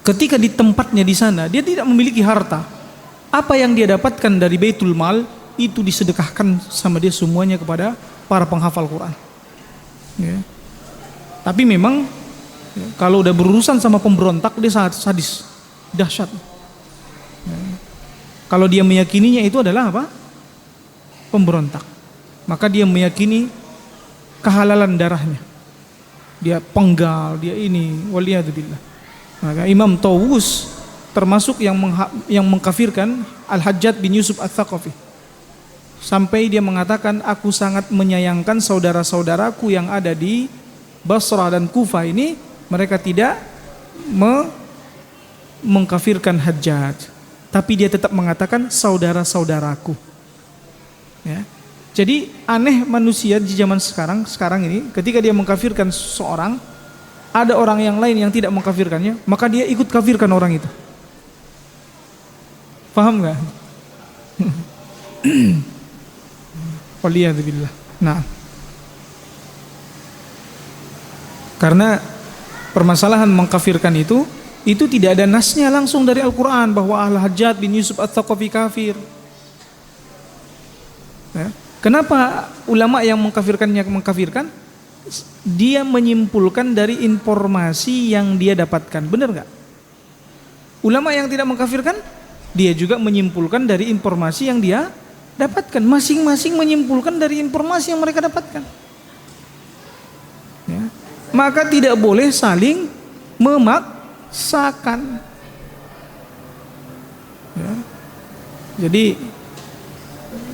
ketika di tempatnya di sana dia tidak memiliki harta. Apa yang dia dapatkan dari Baitul Mal itu disedekahkan sama dia semuanya kepada para penghafal Quran. Ya. Tapi memang ya, kalau udah berurusan sama pemberontak dia sangat sadis, dahsyat. Ya. Kalau dia meyakininya itu adalah apa? Pemberontak, maka dia meyakini kehalalan darahnya. Dia penggal, dia ini, waliyadzubillah. Maka Imam Tawus termasuk yang mengkafirkan Al-Hajjaj bin Yusuf Ats-Tsaqafi, sampai dia mengatakan, aku sangat menyayangkan saudara-saudaraku yang ada di Basrah dan Kufah ini, mereka tidak mengkafirkan Hajjaj, tapi dia tetap mengatakan saudara-saudaraku. Ya. Jadi aneh manusia di zaman sekarang ini, ketika dia mengkafirkan seseorang, ada orang yang lain yang tidak mengkafirkannya, maka dia ikut kafirkan orang itu. Paham nggak? Waliyadzubillah. Nah, karena permasalahan mengkafirkan itu tidak ada nasnya langsung dari Al-Quran bahwa Al-Hajjaj bin Yusuf Ats-Tsaqafi kafir. Ya. Kenapa ulama yang mengkafirkan? Dia menyimpulkan dari informasi yang dia dapatkan, benar nggak? Ulama yang tidak mengkafirkan, dia juga menyimpulkan dari informasi yang dia dapatkan. Masing-masing menyimpulkan dari informasi yang mereka dapatkan. Ya. Maka tidak boleh saling memaksakan. Ya. Jadi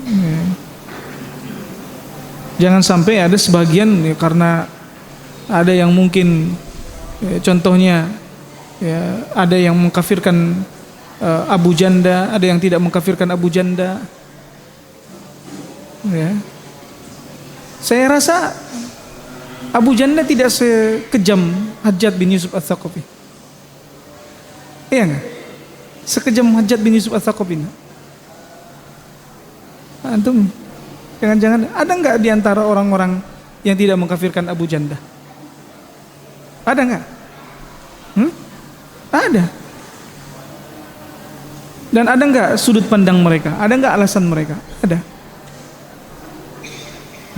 ya, jangan sampai ada sebagian ya, karena ada yang mungkin ya, contohnya ya, ada yang mengkafirkan Abu Janda, ada yang tidak mengkafirkan Abu Janda. Ya. Saya rasa Abu Janda tidak sekejam Hajjaj bin Yusuf Ats-Tsaqafi. Iya nggak? Sekejam Hajjaj bin Yusuf Ats-Tsaqafi. Antum Jangan-jangan ada nggak di antara orang-orang yang tidak mengkafirkan Abu Janda? Ada nggak? Ada. Dan ada nggak sudut pandang mereka? Ada nggak alasan mereka? Ada.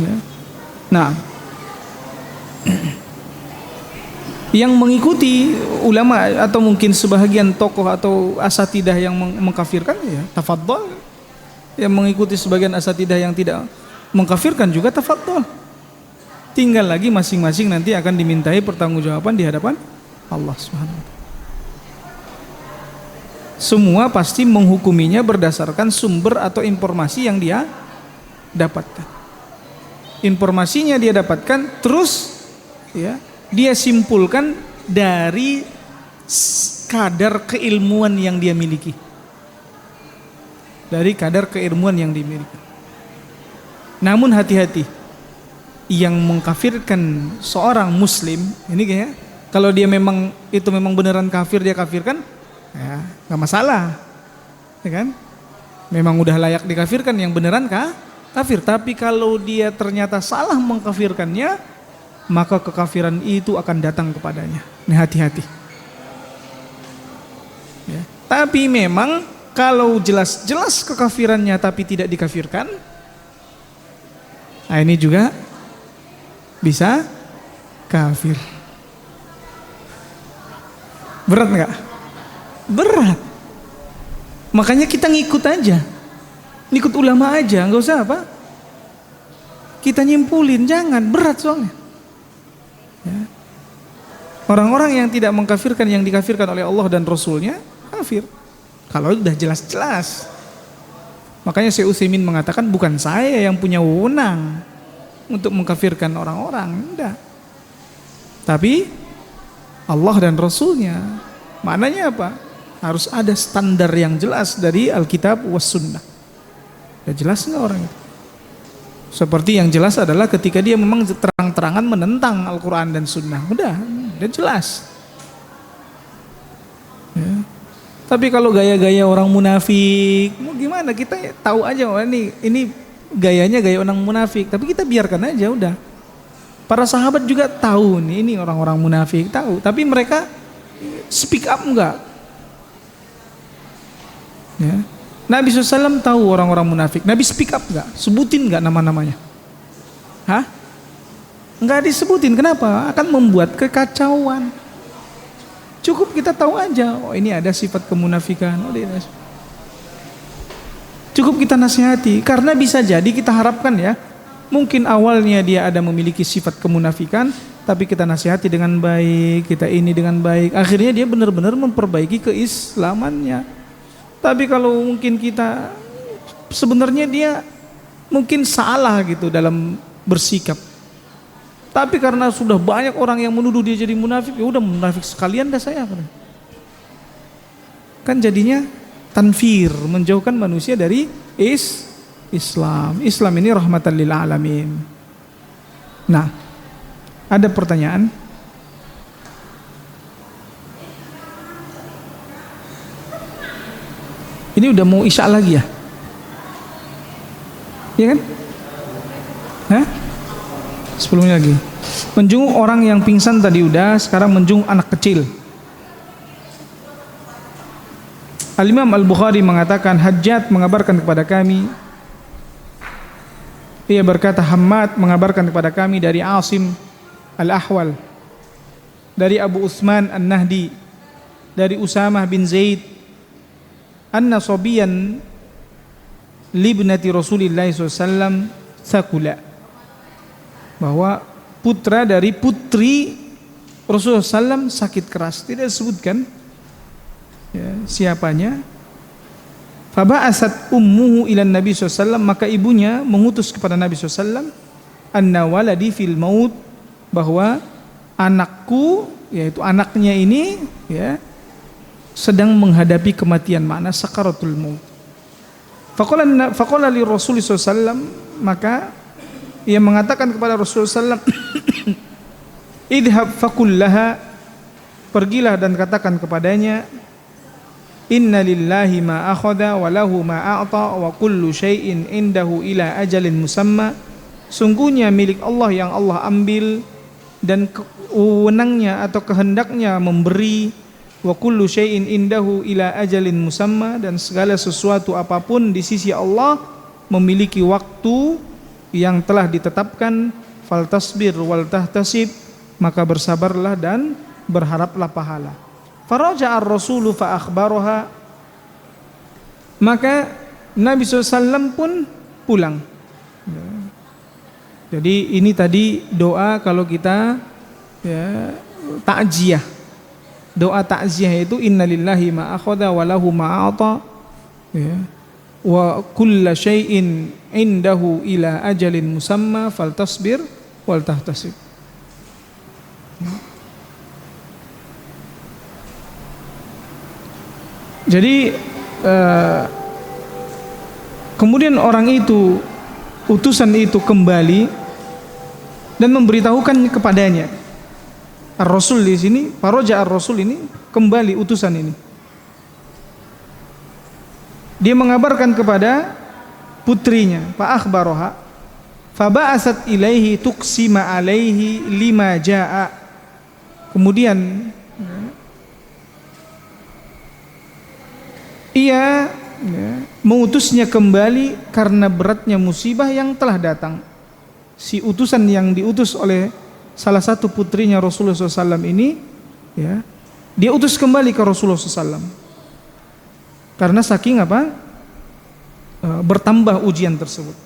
Ya. Nah, yang mengikuti ulama atau mungkin sebahagian tokoh atau asatidah yang mengkafirkan, ya tafadhol. Yang mengikuti sebagian asatidah yang tidak mengkafirkan juga tafadhol. Tinggal lagi masing-masing nanti akan dimintai pertanggungjawaban di hadapan Allah Subhanahu wa taala. Semua pasti menghukuminya berdasarkan sumber atau informasi yang dia dapatkan. Informasinya dia dapatkan, terus ya dia simpulkan dari kadar keilmuan yang dia miliki. Dari kadar keilmuan yang dimiliki. Namun hati-hati, yang mengkafirkan seorang muslim ini kayaknya, kalau dia memang itu memang beneran kafir, dia kafirkan, ya nggak masalah, ya kan? Memang udah layak dikafirkan yang beneran kafir. Tapi kalau dia ternyata salah mengkafirkannya, maka kekafiran itu akan datang kepadanya. Ini hati-hati. Ya. Tapi memang kalau jelas-jelas kekafirannya tapi tidak dikafirkan, nah ini juga bisa kafir. Berat nggak? Berat. Makanya kita ngikut aja, ngikut ulama aja, nggak usah apa kita nyimpulin, jangan, berat soalnya. Ya. Orang-orang yang tidak mengkafirkan yang dikafirkan oleh Allah dan Rasulnya kafir. Kalau sudah jelas-jelas. Makanya Syekh Utsaimin mengatakan bukan saya yang punya wewenang untuk mengkafirkan orang-orang, enggak. Tapi Allah dan Rasulnya. Maknanya apa? Harus ada standar yang jelas dari Alkitab was sunnah. Ya jelas nggak orang itu? Seperti yang jelas adalah ketika dia memang terang-terangan menentang Al-Quran dan Sunnah, udah jelas. Ya. Tapi kalau gaya-gaya orang munafik, mau gimana? Kita tahu aja, oh ini gayanya gaya orang munafik. Tapi kita biarkan aja, udah. Para sahabat juga tahu nih, ini orang-orang munafik, tahu. Tapi mereka speak up enggak? Ya. Nabi SAW tahu orang-orang munafik. Nabi speak up enggak? Sebutin enggak nama-namanya? Hah? Enggak disebutin. Kenapa? Akan membuat kekacauan. Cukup kita tahu aja, oh ini ada sifat kemunafikan. Oh, cukup kita nasihati, karena bisa jadi kita harapkan ya, mungkin awalnya dia ada memiliki sifat kemunafikan, tapi kita nasihati dengan baik, kita ini dengan baik, akhirnya dia benar-benar memperbaiki keislamannya. Tapi kalau mungkin kita sebenarnya dia mungkin salah gitu dalam bersikap, tapi karena sudah banyak orang yang menuduh dia jadi munafik, ya udah munafik sekalian dah saya. Kan jadinya tanfir, menjauhkan manusia dari Islam. Islam ini rahmatan lil alamin. Nah, ada pertanyaan? Ini udah mau isya lagi ya? Iya kan? Hah? 10 menit lagi. Menjenguk orang yang pingsan tadi udah, sekarang menjenguk anak kecil. Al-Imam Al-Bukhari mengatakan, Hajjat mengabarkan kepada kami, ia berkata, Hammad mengabarkan kepada kami dari Asim Al-Ahwal, dari Abu Utsman An-Nahdi, dari Usamah bin Zaid, anna sabiyan libnati Rasulillah SAW thakula, bahwa putra dari putri Rasulullah SAW sakit keras. Tidak disebutkan ya, siapanya. Faba'asat ummuhu ilan Nabi SAW, maka ibunya mengutus kepada Nabi SAW, anna waladi fil maut, bahwa anakku, yaitu anaknya ini ya, sedang menghadapi kematian, makna sakaratul maut. Faqala li Rasulullah SAW, maka ia mengatakan kepada Rasulullah SAW, idhab fakullaha, pergilah dan katakan kepadanya, Inna lillahi ma akhadha wa lahu ma a'ta wa kullu syai'in indahu ila ajalin musamma. Sungguhnya milik Allah yang Allah ambil dan wewenangnya atau kehendaknya memberi. Wa kullu syai'in indahu ila ajalin musamma, dan segala sesuatu apapun di sisi Allah memiliki waktu yang telah ditetapkan. Faltasbir wal tahtasib, maka bersabarlah dan berharaplah pahala. Faraja ar-rasulu fa akhbaraha, maka Nabi SAW pun pulang. Jadi ini tadi doa kalau kita takziah. Doa takziah itu innalillahi ma akhadha wa lahu ma a'ta wa kullu syai'in indahu ila ajalin musamma faltasbir wal tahtasib. Jadi kemudian orang itu, utusan itu kembali dan memberitahukan kepadanya. Ar-Rasul di sini, Faraja ar-Rasul ini kembali utusan ini. Dia mengabarkan kepada putrinya, fa akhbaraha fa ba'asat ilaihi tuqsima alaihi lima jaa. Kemudian ia mengutusnya kembali karena beratnya musibah yang telah datang. Si utusan yang diutus oleh salah satu putrinya Rasulullah SAW ini, dia utus kembali ke Rasulullah SAW karena saking bertambah ujian tersebut.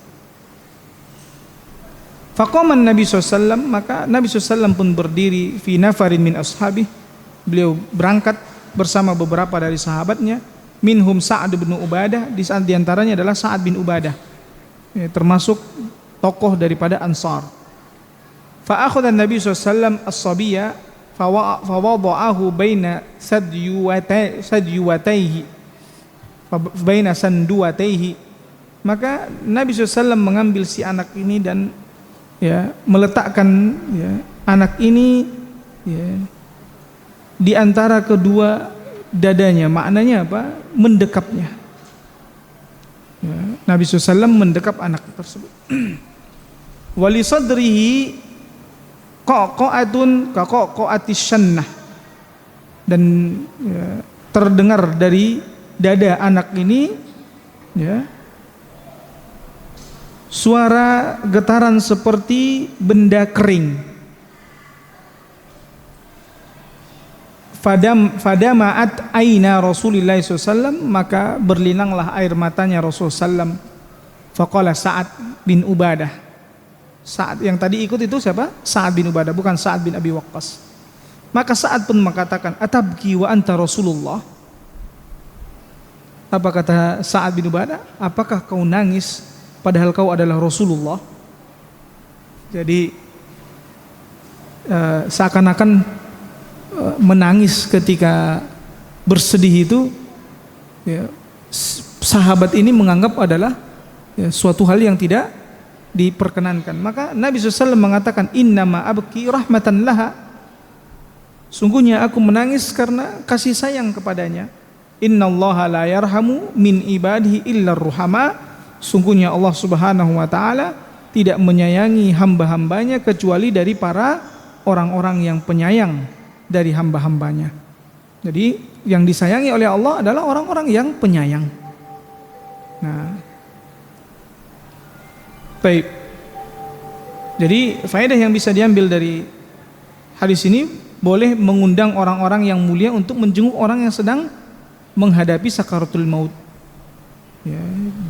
Faqaman Nabi SAW, maka Nabi SAW pun berdiri fi nafarin min ashabih. Beliau berangkat bersama beberapa dari sahabatnya. Minhum Sa'ad bin Ubadah, di antaranya adalah Sa'ad bin Ubadah, termasuk tokoh daripada Ansar. Fa akhadha Nabi SAW as-sabiyya fa wada'ahu baina sadyuwatayhi baina sanduwatayhi. Maka Nabi SAW mengambil si anak ini dan meletakkan anak ini di antara kedua dadanya. Maknanya apa? Mendekapnya. Nabi SAW mendekap anak tersebut. Wali sadrihi qaqa'atun kaqa'atis syannah, dan terdengar dari dada anak ini suara getaran seperti benda kering. Fadama'at aina Rasulullah SAW, maka berlinanglah air matanya Rasulullah SAW. Faqala Sa'ad bin Ubadah. Sa'ad yang tadi ikut itu siapa? Sa'ad bin Ubadah, bukan Sa'ad bin Abi Waqqas. Maka Sa'ad pun mengatakan, atabki wa anta Rasulullah. Apa kata Sa'ad bin Ubadah? Apakah kau nangis padahal kau adalah Rasulullah? Jadi seakan-akan menangis ketika bersedih itu, sahabat ini menganggap adalah suatu hal yang tidak diperkenankan. Maka Nabi SAW mengatakan, innama abki rahmatan laha, sungguhnya aku menangis karena kasih sayang kepadanya. Innallaha la yarhamu min ibadihi illa ruhama, sungguhnya Allah Subhanahu wa ta'ala tidak menyayangi hamba-hambanya kecuali dari para orang-orang yang penyayang dari hamba-hambanya. Jadi yang disayangi oleh Allah adalah orang-orang yang penyayang. Nah, baik. Jadi faedah yang bisa diambil dari hadis ini, boleh mengundang orang-orang yang mulia untuk menjenguk orang yang sedang menghadapi sakaratul maut.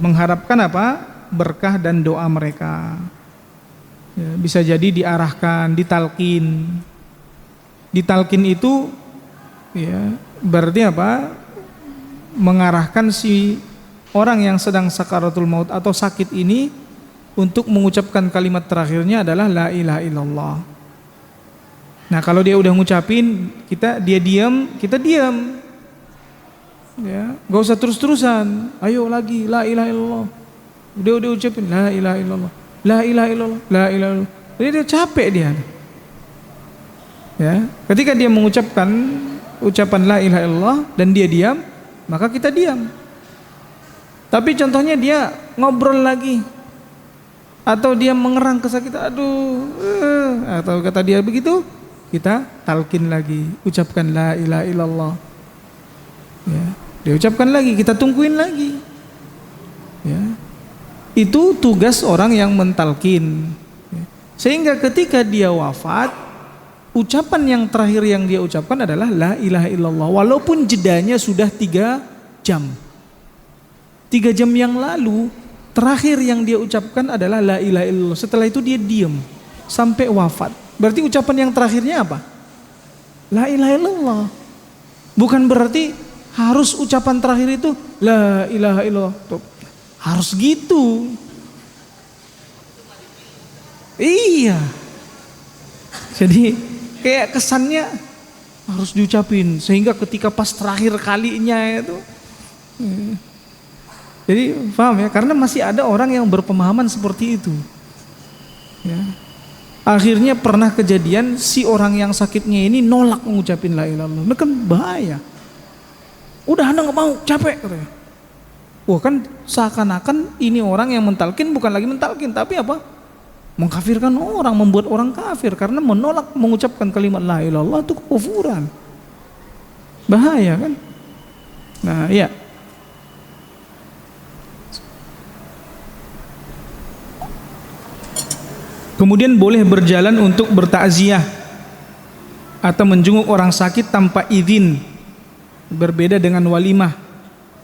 Mengharapkan apa? Berkah dan doa mereka. Bisa jadi diarahkan, ditalkin. Ditalkin itu berarti apa? Mengarahkan si orang yang sedang sakaratul maut atau sakit ini untuk mengucapkan kalimat terakhirnya adalah la ilaha illallah. Nah, kalau dia udah ngucapin, dia diam, kita diam. Gak usah terus-terusan. Ayo lagi la ilaha illallah. Udah ucapin la ilaha illallah. La ilaha illallah. La ilaha illallah. Jadi dia capek dia. Ketika dia mengucapkan ucapan la ilaha illallah dan dia diam, maka kita diam. Tapi contohnya dia ngobrol lagi, atau dia mengerang kesakitan, atau kata dia begitu, kita talkin lagi, ucapkan la ilaha illallah. Ya, dia ucapkan lagi, kita tungguin lagi. Ya, itu tugas orang yang mentalkin. Ya. Sehingga ketika dia wafat, ucapan yang terakhir yang dia ucapkan adalah la ilaha illallah, walaupun jedanya sudah 3 jam. 3 jam yang lalu terakhir yang dia ucapkan adalah la ilaha illallah. Setelah itu dia diam sampai wafat. Berarti ucapan yang terakhirnya apa? La ilaha illallah. Bukan berarti harus ucapan terakhir itu la ilaha illallah. Tuh, harus gitu. Iya. Jadi kayak kesannya harus diucapin, sehingga ketika pas terakhir kalinya itu. Jadi paham ya, karena masih ada orang yang berpemahaman seperti itu. Ya. Akhirnya pernah kejadian si orang yang sakitnya ini nolak mengucapin la ilaha illallah. Ini kan bahaya. Udah anda nggak mau, capek katanya. Wah, kan seakan-akan ini orang yang mentalkin bukan lagi mentalkin, tapi apa? Mengkafirkan orang, membuat orang kafir karena menolak mengucapkan kalimat la ilaha illallah, itu kekufuran. Bahaya kan? Nah, iya. Kemudian boleh berjalan untuk bertakziah atau menjenguk orang sakit tanpa izin, berbeda dengan walimah.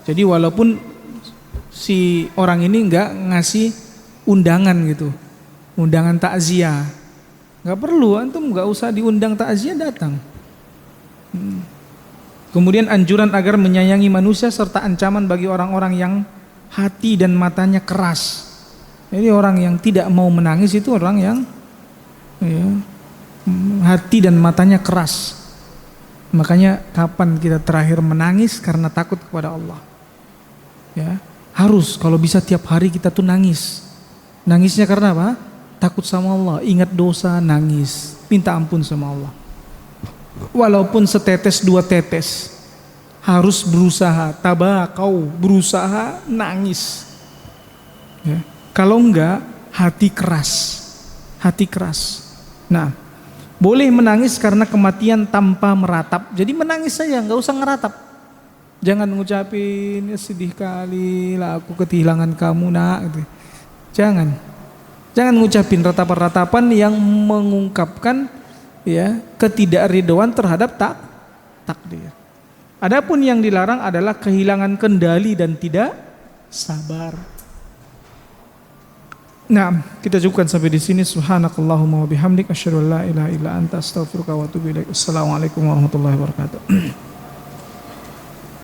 Jadi walaupun si orang ini enggak ngasih undangan gitu, undangan takziah, enggak perlu, antum enggak usah diundang takziah datang. Kemudian anjuran agar menyayangi manusia serta ancaman bagi orang-orang yang hati dan matanya keras. Jadi orang yang tidak mau menangis itu orang yang hati dan matanya keras. Makanya kapan kita terakhir menangis karena takut kepada Allah? Ya, harus kalau bisa tiap hari kita tuh nangis. Nangisnya karena apa? Takut sama Allah, ingat dosa, nangis, minta ampun sama Allah. Walaupun setetes 2 tetes, harus berusaha, tabakau, berusaha nangis. Ya. Kalau enggak, hati keras. Nah, boleh menangis karena kematian tanpa meratap. Jadi menangis saja, enggak usah ngeratap. Jangan ngucapin, ya sedih kali lah aku kehilangan kamu nak. Gitu. Jangan ngucapin ratapan-ratapan yang mengungkapkan ya ketidakridhoan terhadap takdir. Adapun yang dilarang adalah kehilangan kendali dan tidak sabar. Nah, kita cukupkan sampai di sini. Subhanakallahumma wa bihamdik asyhadu an la ilaha illa anta astaghfiruka wa atubu ilaik. Assalamualaikum warahmatullahi wabarakatuh.